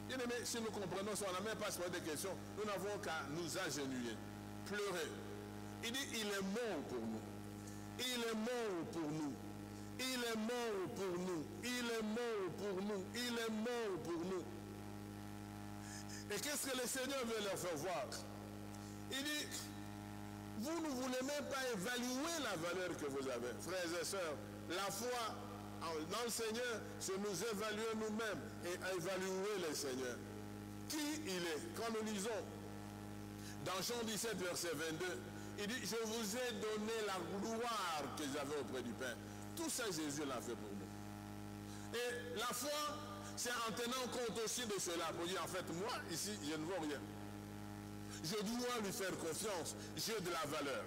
Bien aimé, si nous comprenons ça, on n'a même pas à se poser des questions. Nous n'avons qu'à nous agenouiller, pleurer. Il dit, il est mort pour nous. Il est mort pour nous. Il est mort pour nous. Il est mort pour nous. Il est mort pour nous. Et qu'est-ce que le Seigneur veut leur faire voir? Il dit, vous ne voulez même pas évaluer la valeur que vous avez. Frères et sœurs, la foi dans le Seigneur, c'est nous évaluer nous-mêmes et évaluer le Seigneur. Qui il est? Quand nous lisons dans Jean 17, verset 22, il dit, je vous ai donné la gloire que j'avais auprès du Père. Tout ça, Jésus l'a fait pour nous. Et la foi, c'est en tenant compte aussi de cela. Pour dire, en fait, moi, ici, je ne vois rien. Je dois lui faire confiance. J'ai de la valeur.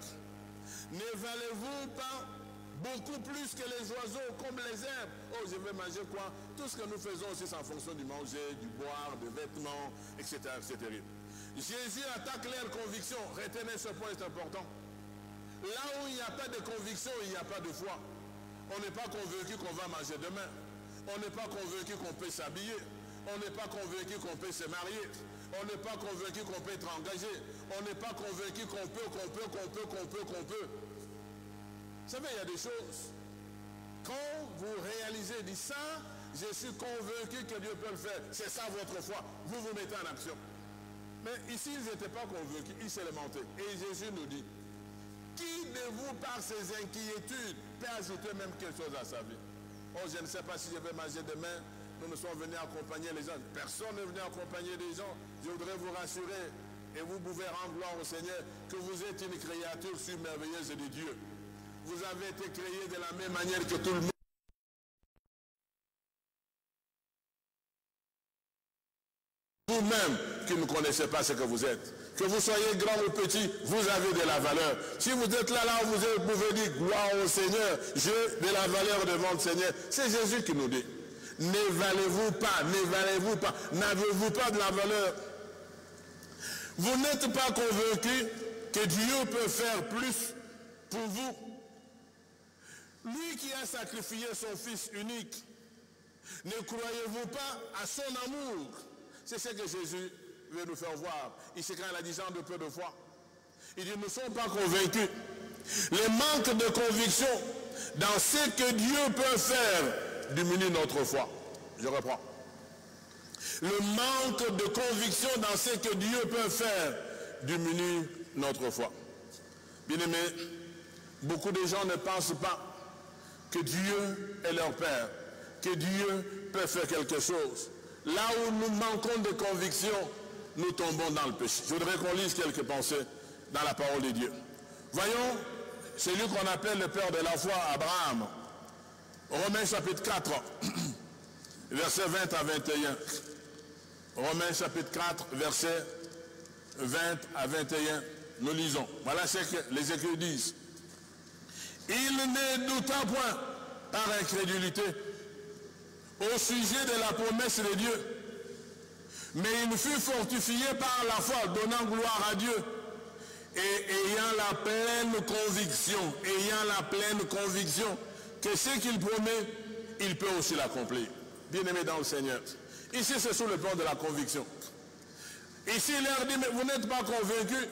Ne valez-vous pas beaucoup plus que les oiseaux, comme les herbes. Oh, je vais manger quoi? Tout ce que nous faisons aussi, c'est en fonction du manger, du boire, des vêtements, etc. C'est terrible. Jésus attaque leur conviction. Retenez ce point, c'est important. Là où il n'y a pas de conviction, il n'y a pas de foi. On n'est pas convaincu qu'on va manger demain. On n'est pas convaincu qu'on peut s'habiller. On n'est pas convaincu qu'on peut se marier. On n'est pas convaincu qu'on peut être engagé. On n'est pas convaincu qu'on peut. Vous savez, il y a des choses. Quand vous réalisez, dit ça, je suis convaincu que Dieu peut le faire. C'est ça votre foi. Vous vous mettez en action. Mais ici, ils n'étaient pas convaincus. Ils se lamentaient. Et Jésus nous dit, qui de vous, par ses inquiétudes, peut ajouter même quelque chose à sa vie? Oh, je ne sais pas si je vais manger demain. Nous sommes venus accompagner les gens. Personne n'est venu accompagner les gens. Je voudrais vous rassurer, et vous pouvez rendre gloire au Seigneur, que vous êtes une créature submerveilleuse de Dieu. Vous avez été créé de la même manière que tout le monde. Vous-même qui ne connaissez pas ce que vous êtes. Que vous soyez grand ou petit, vous avez de la valeur. Si vous êtes là où vous pouvez dire gloire au Seigneur, j'ai de la valeur devant le Seigneur. C'est Jésus qui nous dit. Ne valez-vous pas, n'avez-vous pas de la valeur? Vous n'êtes pas convaincu que Dieu peut faire plus pour vous? Lui qui a sacrifié son Fils unique, ne croyez-vous pas à son amour? C'est ce que Jésus veut nous faire voir. Ici, quand il a dit gens de peu de foi, il dit, nous ne sommes pas convaincus. Le manque de conviction dans ce que Dieu peut faire diminue notre foi. Je reprends. Le manque de conviction dans ce que Dieu peut faire diminue notre foi. Bien-aimés, beaucoup de gens ne pensent pas que Dieu est leur Père, que Dieu peut faire quelque chose. Là où nous manquons de conviction, nous tombons dans le péché. Je voudrais qu'on lise quelques pensées dans la parole de Dieu. Voyons celui qu'on appelle le père de la foi, Abraham. Romains chapitre 4, versets 20 à 21. Romains chapitre 4, versets 20 à 21. Nous lisons. Voilà ce que les Écritures disent. Il ne douta point par incrédulité au sujet de la promesse de Dieu, mais il fut fortifié par la foi, donnant gloire à Dieu, et ayant la pleine conviction que ce qu'il promet, il peut aussi l'accomplir. Bien-aimés dans le Seigneur, ici c'est sous le plan de la conviction. Ici il leur dit, mais vous n'êtes pas convaincus.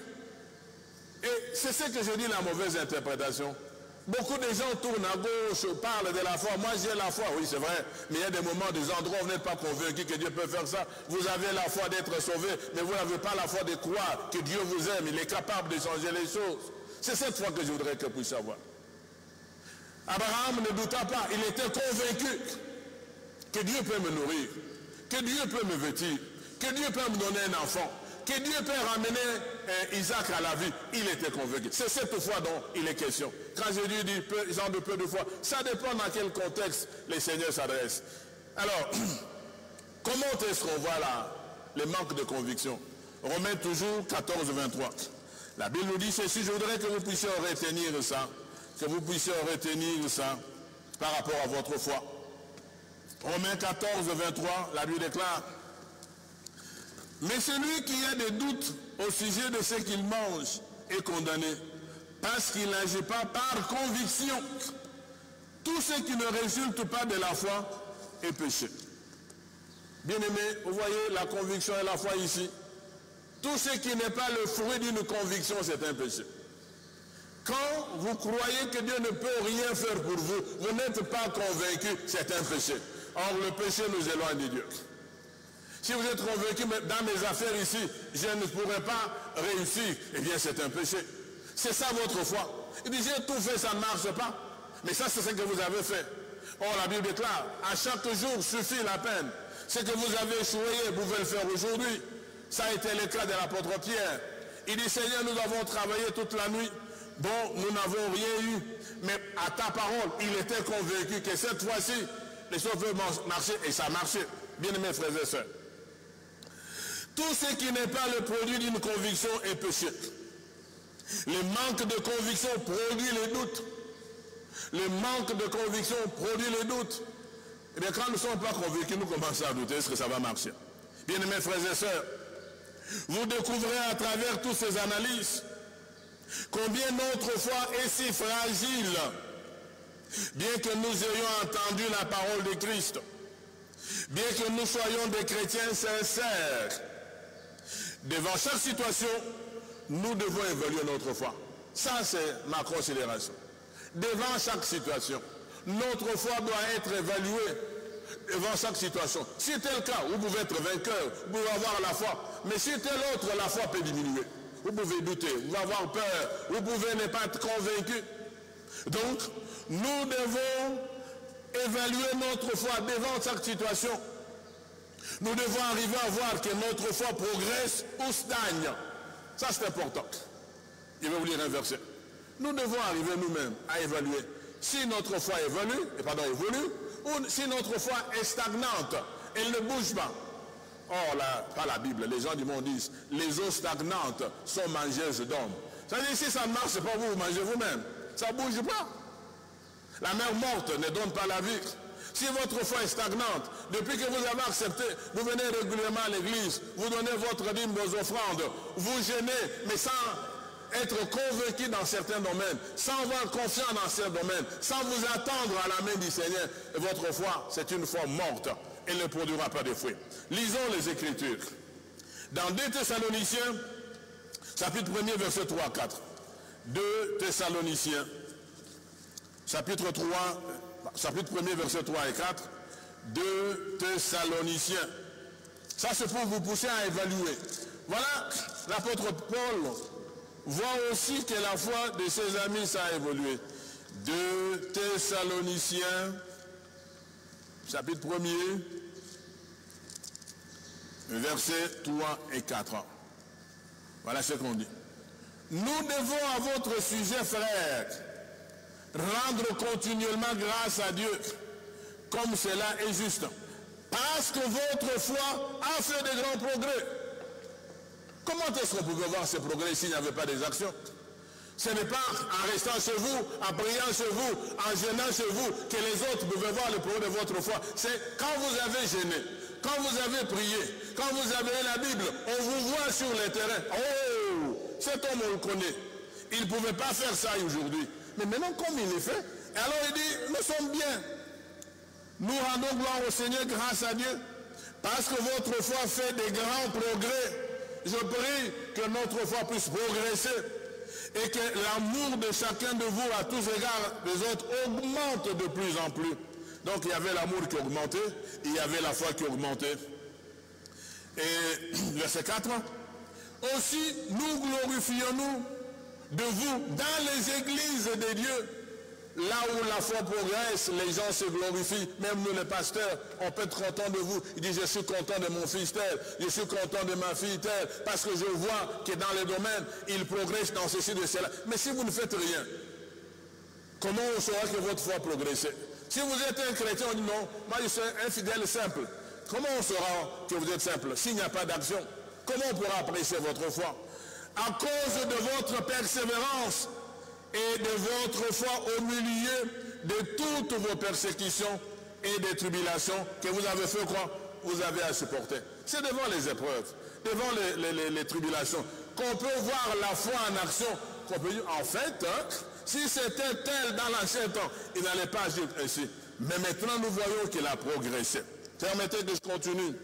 Et c'est ce que je dis, la mauvaise interprétation. Beaucoup de gens tournent à gauche, parlent de la foi. Moi j'ai la foi, oui c'est vrai, mais il y a des moments, des endroits où vous n'êtes pas convaincus que Dieu peut faire ça. Vous avez la foi d'être sauvé, mais vous n'avez pas la foi de croire que Dieu vous aime, il est capable de changer les choses. C'est cette foi que je voudrais que vous puissiez avoir. Abraham ne douta pas, il était convaincu que Dieu peut me nourrir, que Dieu peut me vêtir, que Dieu peut me donner un enfant, que Dieu peut ramener Isaac à la vie. Il était convaincu. C'est cette foi dont il est question. Quand Jésus dit gens de peu de foi, ça dépend dans quel contexte les seigneurs s'adressent. Alors, comment est-ce qu'on voit là le manque de conviction? Romains toujours 14, 23. La Bible nous dit ceci, je voudrais que vous puissiez retenir ça, par rapport à votre foi. Romains 14, 23, la Bible déclare, mais celui qui a des doutes au sujet de ce qu'il mange est condamné, parce qu'il n'agit pas par conviction. Tout ce qui ne résulte pas de la foi est péché. Bien-aimés, vous voyez la conviction et la foi ici. Tout ce qui n'est pas le fruit d'une conviction, c'est un péché. Quand vous croyez que Dieu ne peut rien faire pour vous, vous n'êtes pas convaincu, c'est un péché. Or, le péché nous éloigne de Dieu. Si vous êtes convaincu, dans mes affaires ici, je ne pourrai pas réussir, eh bien c'est un péché. C'est ça votre foi. Il dit, j'ai tout fait, ça ne marche pas. Mais ça, c'est ce que vous avez fait. Or, la Bible déclare, à chaque jour suffit la peine. Ce que vous avez échoué, vous pouvez le faire aujourd'hui. Ça a été le cas de l'apôtre Pierre. Il dit, Seigneur, nous avons travaillé toute la nuit. Bon, nous n'avons rien eu. Mais à ta parole, il était convaincu que cette fois-ci, les choses peuvent marcher, et ça a marché. Bien-aimés frères et sœurs. Tout ce qui n'est pas le produit d'une conviction est péché. Le manque de conviction produit les doutes. Le manque de conviction produit le doute. Eh bien, quand nous ne sommes pas convaincus, nous commençons à douter, est-ce que ça va marcher? Bien-aimés frères et sœurs, vous découvrez à travers toutes ces analyses combien notre foi est si fragile, bien que nous ayons entendu la parole de Christ, bien que nous soyons des chrétiens sincères. Devant chaque situation, nous devons évaluer notre foi. Ça, c'est ma considération. Devant chaque situation, notre foi doit être évaluée devant chaque situation. Si tel cas, vous pouvez être vainqueur, vous pouvez avoir la foi. Mais si tel autre, la foi peut diminuer. Vous pouvez douter, vous pouvez avoir peur, vous pouvez ne pas être convaincu. Donc, nous devons évaluer notre foi devant chaque situation. Nous devons arriver à voir que notre foi progresse ou stagne. Ça, c'est important. Je vais vous lire un verset. Nous devons arriver nous-mêmes à évaluer si notre foi évolue, ou si notre foi est stagnante, elle ne bouge pas. Or, pas la Bible, les gens du monde disent, les eaux stagnantes sont mangeuses d'hommes. Ça veut dire, si ça ne marche pas, vous mangez vous-même. Ça ne bouge pas. La mer morte ne donne pas la vie. Si votre foi est stagnante, depuis que vous avez accepté, vous venez régulièrement à l'église, vous donnez votre dîme, vos offrandes, vous gênez, mais sans être convaincu dans certains domaines, sans avoir confiance dans certains domaines, sans vous attendre à la main du Seigneur, votre foi, c'est une foi morte. Elle ne produira pas de fruits. Lisons les Écritures. Dans 2 Thessaloniciens, chapitre 1er, verset 3 à 4. 2 Thessaloniciens, chapitre 1er, verset 3 et 4. 2 Thessaloniciens. Ça, c'est pour vous pousser à évaluer. Voilà, l'apôtre Paul voit aussi que la foi de ses amis, ça a évolué. 2 Thessaloniciens, chapitre 1er, versets 3 et 4. Voilà ce qu'on dit. Nous devons à votre sujet, frères, rendre continuellement grâce à Dieu, comme cela est juste. Parce que votre foi a fait de grands progrès. Comment est-ce qu'on pouvait voir ces progrès s'il n'y avait pas des actions? Ce n'est pas en restant chez vous, en priant chez vous, en gênant chez vous, que les autres pouvaient voir le progrès de votre foi. C'est quand vous avez gêné, quand vous avez prié, quand vous avez la Bible, on vous voit sur le terrain. Oh, cet homme, on le connaît. Il ne pouvait pas faire ça aujourd'hui. Mais maintenant, comme il est fait, alors il dit, nous sommes bien. Nous rendons gloire au Seigneur grâce à Dieu, parce que votre foi fait des grands progrès. Je prie que notre foi puisse progresser et que l'amour de chacun de vous à tous égards des autres augmente de plus en plus. Donc il y avait l'amour qui augmentait, il y avait la foi qui augmentait. Et verset 4. Aussi nous glorifions-nous de vous dans les églises de Dieu. Là où la foi progresse, les gens se glorifient. Même nous les pasteurs, on peut être content de vous. Il dit, je suis content de mon fils tel, je suis content de ma fille telle, parce que je vois que dans les domaines, il progresse dans ceci, de cela. Mais si vous ne faites rien, comment on saura que votre foi progresse? Si vous êtes un chrétien, on dit non, moi je suis un fidèle simple. Comment on saura que vous êtes simple s'il n'y a pas d'action? Comment on pourra apprécier votre foi? À cause de votre persévérance et de votre foi au milieu de toutes vos persécutions et des tribulations que vous avez fait quoi? Vous avez à supporter. C'est devant les épreuves, devant les tribulations, qu'on peut voir la foi en action, qu'on peut dire, en fait, si c'était tel dans l'ancien temps, il n'allait pas agir ainsi. Mais maintenant, nous voyons qu'il a progressé. Permettez que je continue.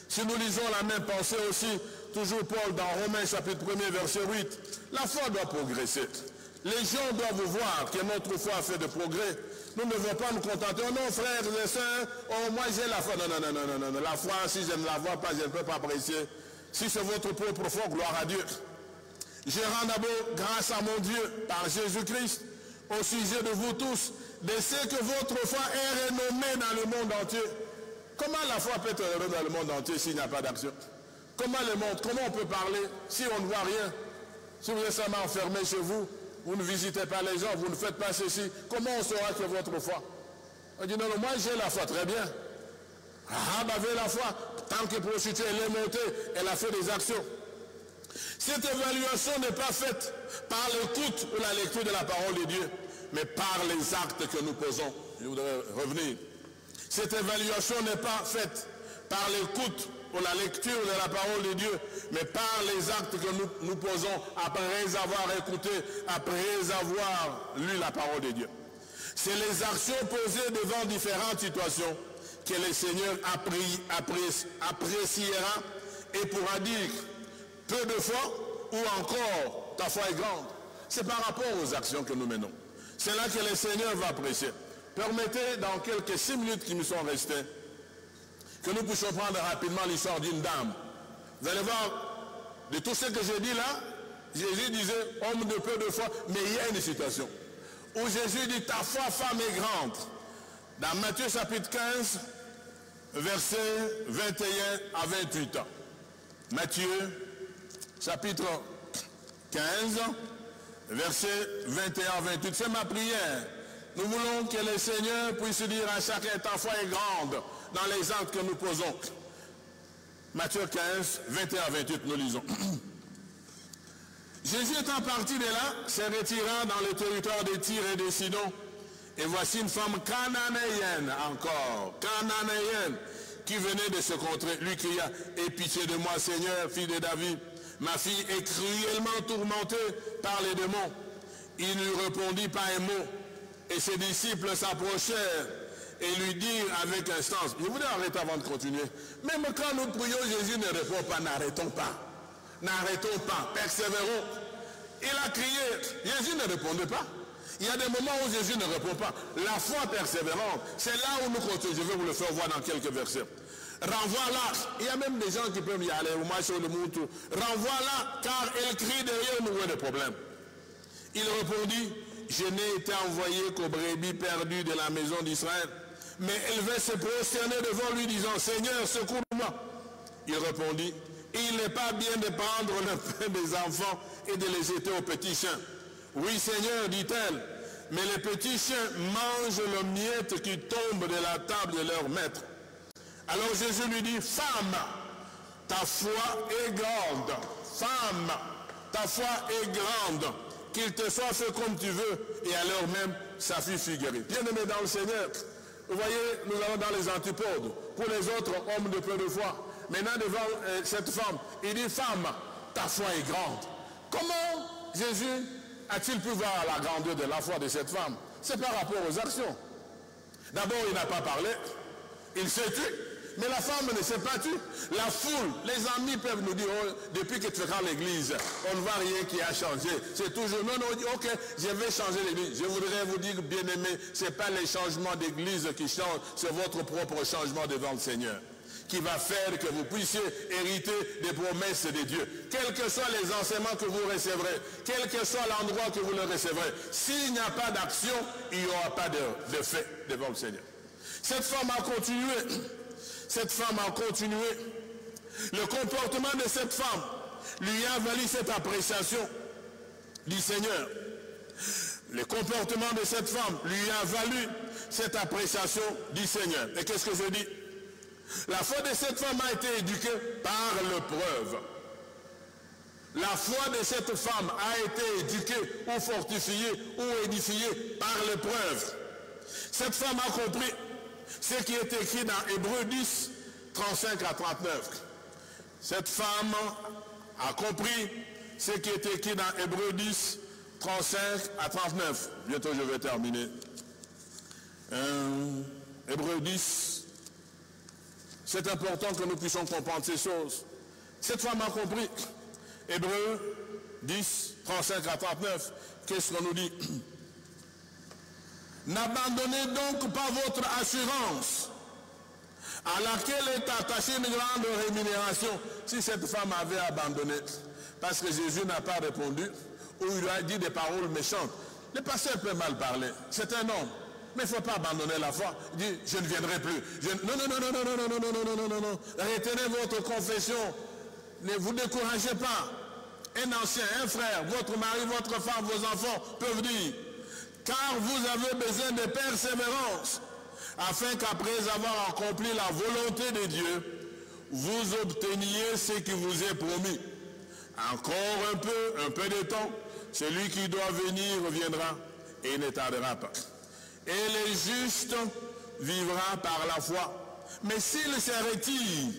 Si nous lisons la même pensée aussi, toujours Paul dans Romains chapitre 1er, verset 8, la foi doit progresser. Les gens doivent voir que notre foi a fait de progrès. Nous ne devons pas nous contenter. Oh non, frères et sœurs, oh moi j'ai la foi. Non. La foi, si je ne la vois pas, je ne peux pas apprécier. Si c'est votre propre foi, gloire à Dieu. Je rends d'abord grâce à mon Dieu par Jésus-Christ au sujet de vous tous, de ce que votre foi est renommée dans le monde entier. Comment la foi peut être renommée dans le monde entier s'il n'y a pas d'action? Comment on peut parler si on ne voit rien? Si vous êtes seulement enfermé chez vous, vous ne visitez pas les gens, vous ne faites pas ceci, comment on saura que votre foi? On dit non, moi j'ai la foi, très bien. Rahab avait la foi, tant que prostituée, elle est montée, elle a fait des actions. Cette évaluation n'est pas faite par l'écoute ou la lecture de la parole de Dieu, mais par les actes que nous posons. Je voudrais revenir. Cette évaluation n'est pas faite par l'écoute ou la lecture de la parole de Dieu, mais par les actes que nous posons après avoir écouté, après avoir lu la parole de Dieu. C'est les actions posées devant différentes situations que le Seigneur appréciera et pourra dire peu de foi ou encore ta foi est grande. C'est par rapport aux actions que nous menons. C'est là que le Seigneur va apprécier. Permettez dans quelques 6 minutes qui nous sont restées que nous puissions prendre rapidement l'histoire d'une dame. Vous allez voir, de tout ce que j'ai dit là, Jésus disait homme de peu de foi, mais il y a une situation où Jésus dit ta foi femme est grande. Dans Matthieu chapitre 15, versets 21 à 28. Matthieu chapitre 15, versets 21 à 28. C'est ma prière. Nous voulons que le Seigneur puisse dire à chacun ta foi est grande dans les actes que nous posons. Matthieu 15, 21 à 28, nous lisons. Jésus étant parti de là, se retirant dans le territoire de Tyr et de Sidon, et voici une femme cananéenne encore, cananéenne, qui venait de se contrer, lui cria, aie pitié de moi Seigneur, fille de David, ma fille est cruellement tourmentée par les démons. Il ne lui répondit pas un mot, et ses disciples s'approchèrent et lui dirent avec instance, je voudrais arrêter avant de continuer, même quand nous prions, Jésus ne répond pas, n'arrêtons pas. N'arrêtons pas, persévérons. Il a crié, Jésus ne répondait pas. Il y a des moments où Jésus ne répond pas. La foi persévérante, c'est là où nous continuons. Je vais vous le faire voir dans quelques versets. Renvoie-la. Il y a même des gens qui peuvent y aller, au moins sur le monde. Renvoie-la, car elle crie derrière nous, des problèmes. Il répondit, je n'ai été envoyé qu'aux brebis perdues de la maison d'Israël. Mais elle vint se prosterner devant lui, disant, Seigneur, secours-moi. Il répondit, il n'est pas bien de prendre le pain des enfants et de les jeter aux petits chiens. Oui, Seigneur, dit-elle, mais les petits chiens mangent le miette qui tombe de la table de leur maître. Alors Jésus lui dit, femme, ta foi est grande. Femme, ta foi est grande. Qu'il te soit fait comme tu veux. Et alors même, sa fille fut guérie. Bien-aimé dans le Seigneur, vous voyez, nous allons dans les antipodes. Pour les autres, hommes de peu de foi. Maintenant, devant cette femme, il dit, femme, ta foi est grande. Comment Jésus a-t-il pu voir la grandeur de la foi de cette femme? C'est par rapport aux actions. D'abord, il n'a pas parlé. Il s'est tué. Mais la femme ne s'est pas tue. La foule, les amis peuvent nous dire, oh, depuis que tu fréquentes l'église, on ne voit rien qui a changé. C'est toujours, non, ok, je vais changer l'église. Je voudrais vous dire, bien-aimé, ce n'est pas les changements d'église qui changent, c'est votre propre changement devant le Seigneur qui va faire que vous puissiez hériter des promesses de Dieu. Quels que soient les enseignements que vous recevrez, quel que soit l'endroit que vous le recevrez, s'il n'y a pas d'action, il n'y aura pas de fait devant le Seigneur. Cette femme a continué. Cette femme a continué. Le comportement de cette femme lui a valu cette appréciation du Seigneur. Le comportement de cette femme lui a valu cette appréciation du Seigneur. Et qu'est-ce que je dis? La foi de cette femme a été éduquée par l'épreuve. La foi de cette femme a été éduquée ou fortifiée ou édifiée par l'épreuve. Cette femme a compris ce qui est écrit dans Hébreux 10, 35 à 39. Cette femme a compris ce qui est écrit dans Hébreux 10, 35 à 39. Bientôt je vais terminer. Hébreux 10. C'est important que nous puissions comprendre ces choses. Cette femme a compris. Hébreux 10, 35 à 39. Qu'est-ce qu'on nous dit? N'abandonnez donc pas votre assurance, à laquelle est attachée une grande rémunération. Si cette femme avait abandonné, parce que Jésus n'a pas répondu, ou il lui a dit des paroles méchantes. Le pasteur peut mal parler, c'est un homme. Mais il ne faut pas abandonner la foi. Il dit, je ne viendrai plus. Non. Retenez votre confession. Ne vous découragez pas. Un ancien, un frère, votre mari, votre femme, vos enfants peuvent dire, car vous avez besoin de persévérance, afin qu'après avoir accompli la volonté de Dieu, vous obteniez ce qui vous est promis. Encore un peu de temps, celui qui doit venir viendra, et il ne tardera pas. Et le juste vivra par la foi. Mais s'il se retire,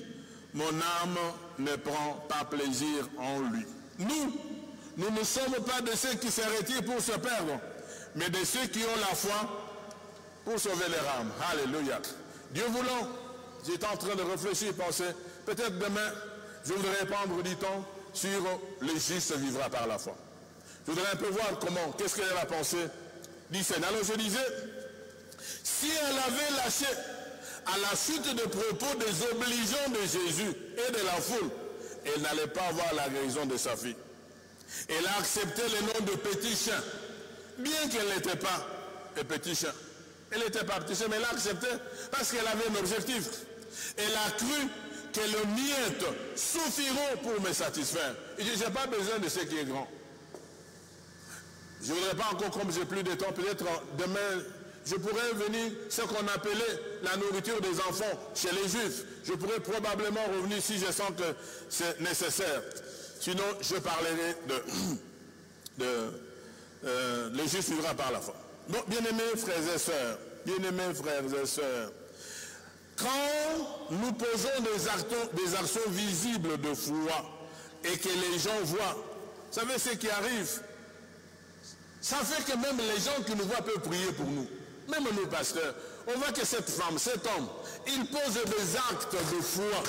mon âme ne prend pas plaisir en lui. Nous ne sommes pas de ceux qui se retirent pour se perdre, mais de ceux qui ont la foi pour sauver leur âme. Alléluia. Dieu voulant, j'étais en train de réfléchir, penser, peut-être demain, je voudrais prendre du temps sur le juste vivra par la foi. Je voudrais un peu voir comment, qu'est-ce qu'elle a pensé d'Israël. Alors je disais, si elle avait lâché à la suite de propos des obligeants de Jésus et de la foule, elle n'allait pas avoir la guérison de sa fille. Elle a accepté le nom de petit chien, bien qu'elle n'était pas un petit chien. Elle n'était pas petit chien, mais elle a accepté parce qu'elle avait un objectif. Elle a cru que le miettes suffiront pour me satisfaire. Il dit, je n'ai pas besoin de ce qui est grand. Je ne voudrais pas encore, comme j'ai plus de temps, peut-être demain, je pourrais venir ce qu'on appelait la nourriture des enfants chez les Juifs. Je pourrais probablement revenir si je sens que c'est nécessaire. Sinon, je parlerai les Juifs vivra par la foi. Donc, bien-aimés frères et sœurs, quand nous posons des actions visibles de foi et que les gens voient, vous savez ce qui arrive? Ça fait que même les gens qui nous voient peuvent prier pour nous. Même nous, pasteurs, on voit que cette femme, cet homme, il pose des actes de foi.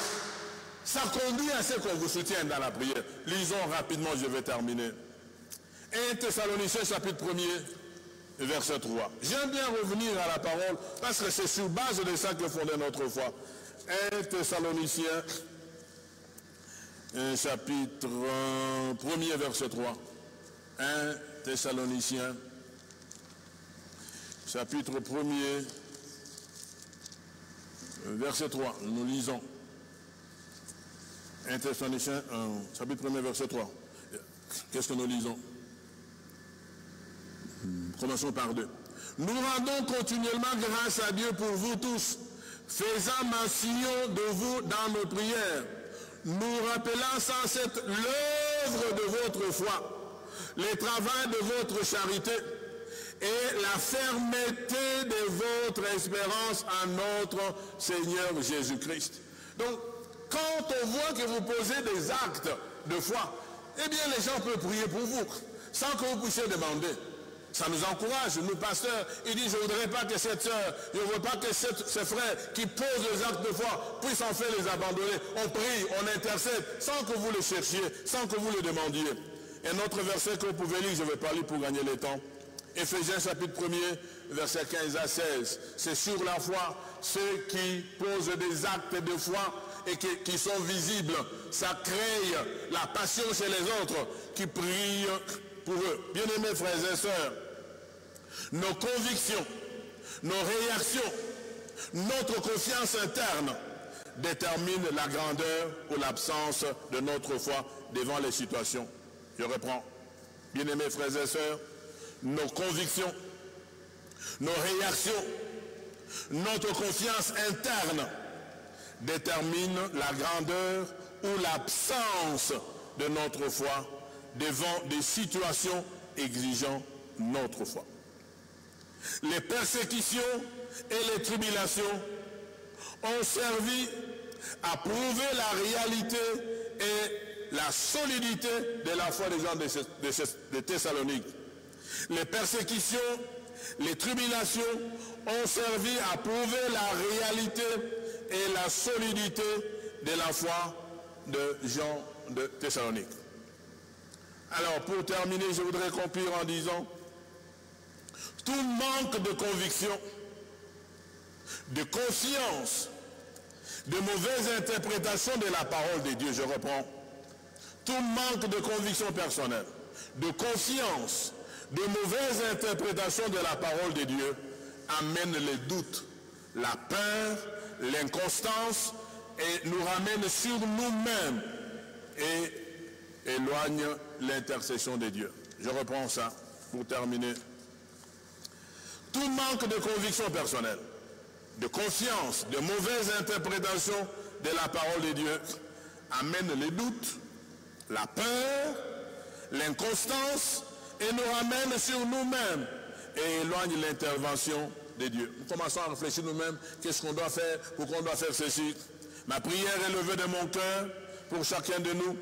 Ça conduit à ce qu'on vous soutienne dans la prière. Lisons rapidement, je vais terminer. 1 Thessaloniciens chapitre 1er, verset 3. J'aime bien revenir à la parole parce que c'est sur base de ça que fondait notre foi. 1 Thessaloniciens, chapitre 1er, verset 3. 1 Thessaloniciens, chapitre 1er, verset 3. Nous lisons. 1 Thessaloniciens, chapitre 1er, verset 3. Qu'est-ce que nous lisons? Commençons par 2. Nous rendons continuellement grâce à Dieu pour vous tous, faisant mention de vous dans nos prières, nous rappelant sans cesse l'œuvre de votre foi, le travail de votre charité et la fermeté de votre espérance en notre Seigneur Jésus-Christ. Donc, quand on voit que vous posez des actes de foi, eh bien les gens peuvent prier pour vous, sans que vous puissiez demander. Ça nous encourage, nous pasteurs. Il dit, je ne voudrais pas que cette sœur, je ne veux pas que ce frère qui pose des actes de foi puisse en fait les abandonner. On prie, on intercède, sans que vous le cherchiez, sans que vous le demandiez. Un autre verset que vous pouvez lire, je ne vais pas lire pour gagner le temps. Éphésiens chapitre 1er, versets 15 à 16. C'est sur la foi, ceux qui posent des actes de foi et qui sont visibles. Ça crée la passion chez les autres qui prient pour eux. Bien-aimés frères et sœurs, nos convictions, nos réactions, notre confiance interne déterminent la grandeur ou l'absence de notre foi devant les situations. Je reprends. Bien-aimés frères et sœurs, nos convictions, nos réactions, notre confiance interne déterminent la grandeur ou l'absence de notre foi devant des situations exigeant notre foi. Les persécutions et les tribulations ont servi à prouver la réalité et la solidité de la foi des gens de Thessalonique. Les persécutions, les tribulations ont servi à prouver la réalité et la solidité de la foi de gens de Thessalonique. Alors, pour terminer, je voudrais conclure en disant, tout manque de conviction, de confiance, de mauvaise interprétation de la parole de Dieu, je reprends, tout manque de conviction personnelle, de confiance, de mauvaise interprétation de la parole de Dieu amène les doutes, la peur, l'inconstance et nous ramène sur nous-mêmes et éloigne l'intercession de Dieu. Je reprends ça pour terminer. Tout manque de conviction personnelle, de confiance, de mauvaise interprétation de la parole de Dieu amène les doutes, la peur, l'inconstance et nous ramène sur nous-mêmes et éloigne l'intervention de Dieu. Nous commençons à réfléchir nous-mêmes, qu'est-ce qu'on doit faire, pourquoi on doit faire ceci. Ma prière est levée de mon cœur pour chacun de nous.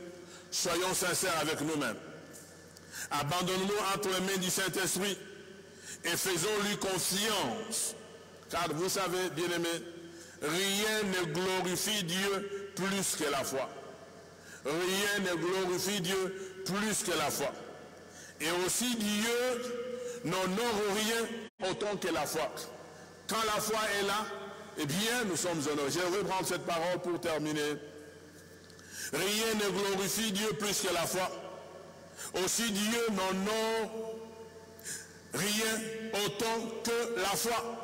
Soyons sincères avec nous-mêmes. Abandonnons-nous entre les mains du Saint-Esprit et faisons-lui confiance. Car vous savez, bien-aimés, rien ne glorifie Dieu plus que la foi. Rien ne glorifie Dieu plus que la foi. Et aussi Dieu n'honore rien autant que la foi. Quand la foi est là, eh bien nous sommes honorés. Je vais prendre cette parole pour terminer. Rien ne glorifie Dieu plus que la foi. Aussi Dieu n'honore rien autant que la foi.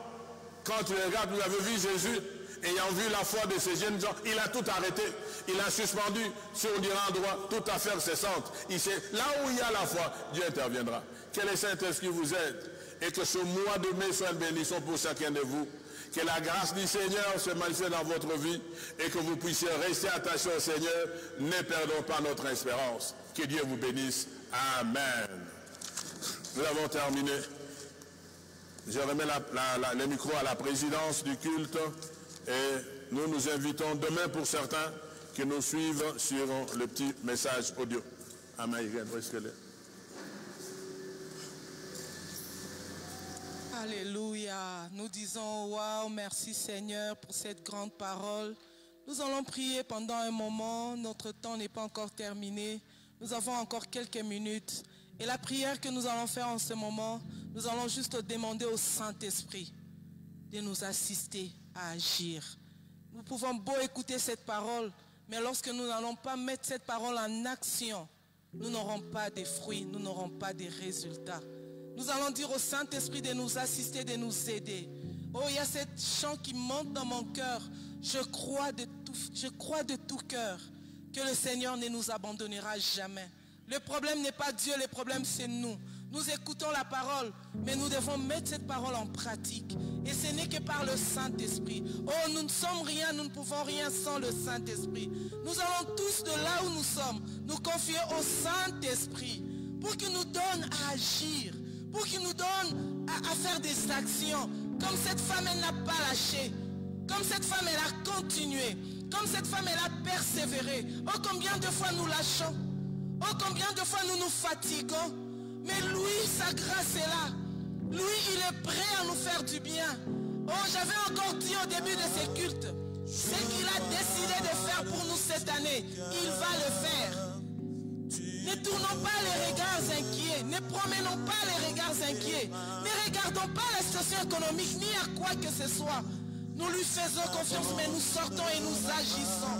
Quand tu regardes, vous avez vu Jésus, ayant vu la foi de ces jeunes gens, il a tout arrêté. Il a suspendu sur des endroits toute affaire cessante. Il sait, là où il y a la foi, Dieu interviendra. Que le Saint-Esprit vous aide et que ce mois de mai soit une bénédiction pour chacun de vous. Que la grâce du Seigneur se manifeste dans votre vie et que vous puissiez rester attachés au Seigneur. Ne perdons pas notre espérance. Que Dieu vous bénisse. Amen. Nous avons terminé. Je remets le micro à la présidence du culte et nous nous invitons demain pour certains qui nous suivent sur le petit message audio. Amen. Alléluia. Nous disons, waouh, merci Seigneur pour cette grande parole. Nous allons prier pendant un moment. Notre temps n'est pas encore terminé. Nous avons encore quelques minutes. Et la prière que nous allons faire en ce moment, nous allons juste demander au Saint-Esprit de nous assister à agir. Nous pouvons beau écouter cette parole, mais lorsque nous n'allons pas mettre cette parole en action, nous n'aurons pas de fruits, nous n'aurons pas de résultats. Nous allons dire au Saint-Esprit de nous assister, de nous aider. Oh, il y a cette chant qui monte dans mon cœur. Je crois de tout cœur que le Seigneur ne nous abandonnera jamais. Le problème n'est pas Dieu, le problème c'est nous. Nous écoutons la parole, mais nous devons mettre cette parole en pratique. Et ce n'est que par le Saint-Esprit. Oh, nous ne sommes rien, nous ne pouvons rien sans le Saint-Esprit. Nous allons tous de là où nous sommes nous confier au Saint-Esprit pour qu'il nous donne à agir, pour qu'il nous donne à faire des actions. Comme cette femme, elle n'a pas lâché. Comme cette femme, elle a continué. Comme cette femme, elle a persévéré. Oh, combien de fois nous lâchons. Oh, combien de fois nous nous fatiguons. Mais lui, sa grâce est là. Lui, il est prêt à nous faire du bien. Oh, j'avais encore dit au début de ces cultes, ce qu'il a décidé de faire pour nous cette année, il va le faire. Ne tournons pas les regards inquiets. Ne promenons pas les regards inquiets. Ne regardons pas la situation économique, ni à quoi que ce soit. Nous lui faisons confiance, mais nous sortons et nous agissons.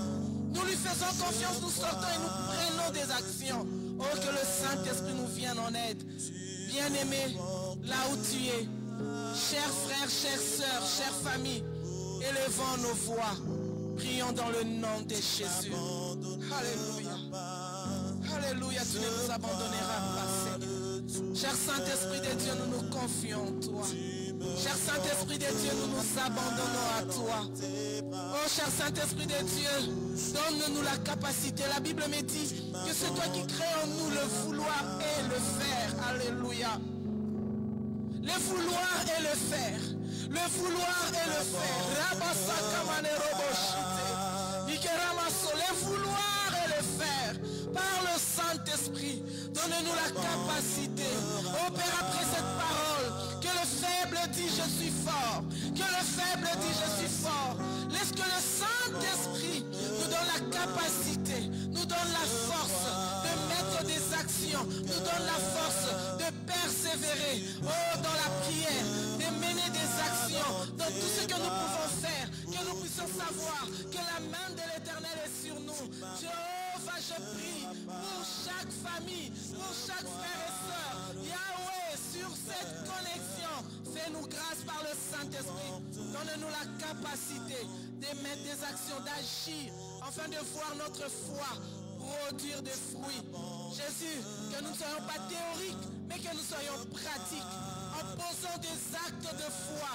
Nous lui faisons confiance, nous sortons et nous prenons des actions. Oh, que le Saint-Esprit nous vienne en aide. Bien-aimé, là où tu es, chers frères, chères sœurs, chères familles, élevons nos voix. Prions dans le nom de Jésus. Alléluia. Alléluia, tu ne nous abandonneras pas, Seigneur. Cher Saint-Esprit de Dieu, nous nous confions en toi. Cher Saint-Esprit de Dieu, nous nous abandonnons à toi. Oh, cher Saint-Esprit de Dieu, donne-nous la capacité. La Bible me dit que c'est toi qui crées en nous le vouloir et le faire. Alléluia. Le vouloir et le faire. Le vouloir et le faire. Le vouloir et le faire. Par le Saint-Esprit, donne-nous la capacité. Oh Père, après cette parole, que le faible dit je suis fort. Que le faible dit je suis fort. Laisse que le Saint-Esprit nous donne la capacité, nous donne la force de mettre des actions, nous donne la force de persévérer. Oh, dans la prière, de mener des actions dans tout ce que nous pouvons faire. Que nous puissions savoir que la main de l'Éternel est sur nous. Jéhovah, je prie pour chaque famille, pour chaque frère et sœur. Yahweh, sur cette connexion, fais-nous grâce par le Saint-Esprit. Donne-nous la capacité de mettre des actions, d'agir, afin de voir notre foi produire des fruits. Jésus, que nous ne soyons pas théoriques, mais que nous soyons pratiques, en posant des actes de foi.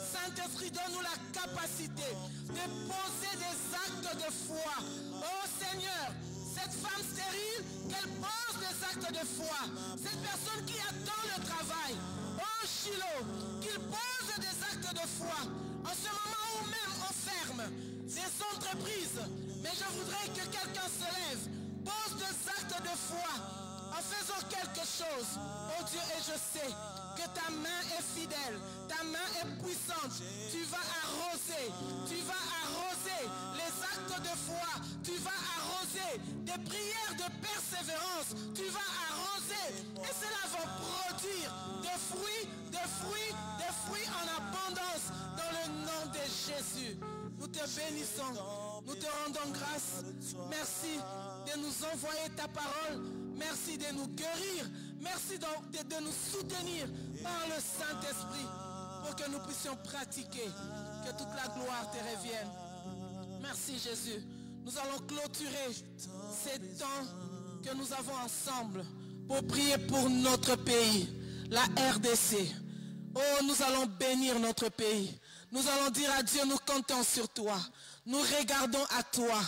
Saint-Esprit, donne-nous la capacité de poser des actes de foi. Oh Seigneur, cette femme stérile, qu'elle pose des actes de foi. Cette personne qui attend le travail. Oh Shiloh, qu'ils posent des actes de foi. En ce moment où même on ferme des entreprises, mais je voudrais que quelqu'un se lève, pose des actes de foi, en faisant quelque chose, oh Dieu, et je sais que ta main est fidèle, ta main est puissante. Tu vas arroser les actes de foi, tu vas arroser des prières de persévérance, tu vas arroser, et cela va produire des fruits en abondance dans le nom de Jésus. Nous te bénissons, nous te rendons grâce. Merci de nous envoyer ta parole. Merci de nous guérir. Merci de nous soutenir par le Saint-Esprit pour que nous puissions pratiquer. Que toute la gloire te revienne. Merci Jésus. Nous allons clôturer ces temps que nous avons ensemble pour prier pour notre pays, la RDC. Oh, nous allons bénir notre pays. Nous allons dire à Dieu, nous comptons sur toi. Nous regardons à toi.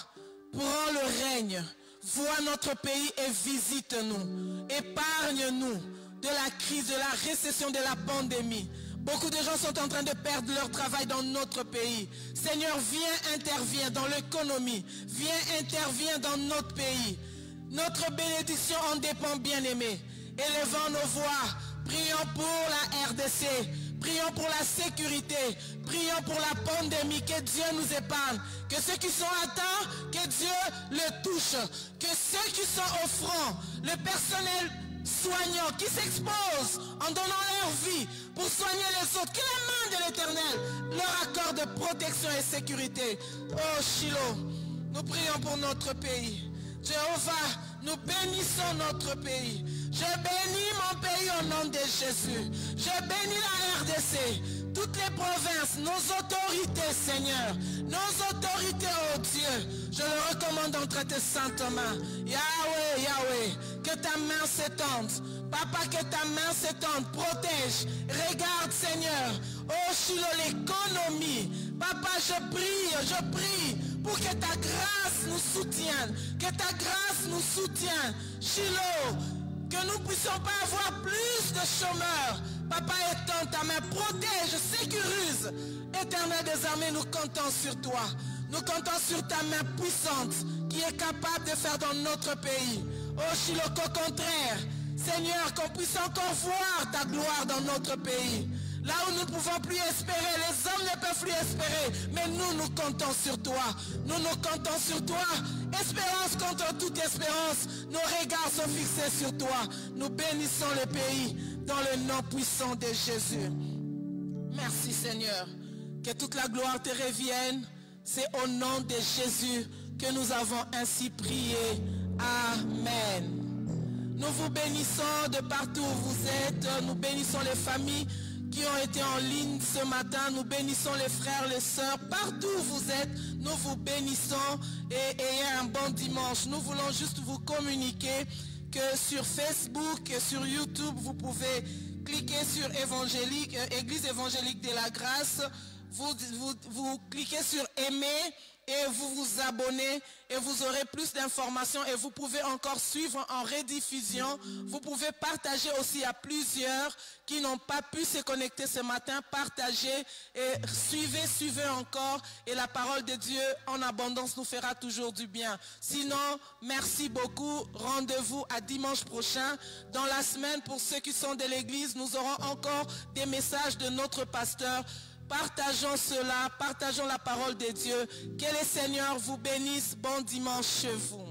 Prends le règne. Vois notre pays et visite-nous. Épargne-nous de la crise, de la récession, de la pandémie. Beaucoup de gens sont en train de perdre leur travail dans notre pays. Seigneur, viens, interviens dans l'économie. Viens, interviens dans notre pays. Notre bénédiction en dépend, bien-aimés. Élevons nos voix. Prions pour la RDC. Prions pour la sécurité. Prions pour la pandémie. Que Dieu nous épargne. Que ceux qui sont atteints, que Dieu le touche. Que ceux qui sont au front, le personnel soignant qui s'expose en donnant leur vie pour soigner les autres, que la main de l'Éternel leur accorde protection et sécurité. Oh Shiloh, nous prions pour notre pays. Jéhovah, nous bénissons notre pays. Je bénis mon pays au nom de Jésus. Je bénis la RDC, toutes les provinces, nos autorités, Seigneur. Nos autorités, oh Dieu. Je le recommande entre tes saintes mains. Yahweh, Yahweh, que ta main s'étende. Papa, que ta main s'étende. Protège. Regarde, Seigneur. Oh Shiloh, l'économie. Papa, je prie pour que ta grâce nous soutienne. Que ta grâce nous soutienne. Shiloh, que nous ne puissions pas avoir plus de chômeurs. Papa, étends ta main, protège, sécurise. Éternel des armées, nous comptons sur toi. Nous comptons sur ta main puissante qui est capable de faire dans notre pays. Oh Shiloh, qu'au contraire, Seigneur, qu'on puisse encore voir ta gloire dans notre pays. Là où nous ne pouvons plus espérer, les hommes ne peuvent plus espérer, mais nous comptons sur toi. Nous comptons sur toi. Espérance contre toute espérance. Nos regards sont fixés sur toi. Nous bénissons le pays dans le nom puissant de Jésus. Merci Seigneur. Que toute la gloire te revienne. C'est au nom de Jésus que nous avons ainsi prié. Amen. Nous vous bénissons de partout où vous êtes. Nous bénissons les familles qui ont été en ligne ce matin. Nous bénissons les frères, les sœurs, partout où vous êtes. Nous vous bénissons et ayez un bon dimanche. Nous voulons juste vous communiquer que sur Facebook et sur YouTube, vous pouvez cliquer sur Église évangélique de la grâce. Vous cliquez sur aimer et vous vous abonnez et vous aurez plus d'informations et vous pouvez encore suivre en rediffusion. Vous pouvez partager aussi à plusieurs qui n'ont pas pu se connecter ce matin. Partagez et suivez encore et la parole de Dieu en abondance nous fera toujours du bien. Sinon, merci beaucoup. Rendez-vous à dimanche prochain. Dans la semaine, pour ceux qui sont de l'église, nous aurons encore des messages de notre pasteur. Partageons cela, partageons la parole de Dieu. Que le Seigneur vous bénisse. Bon dimanche chez vous.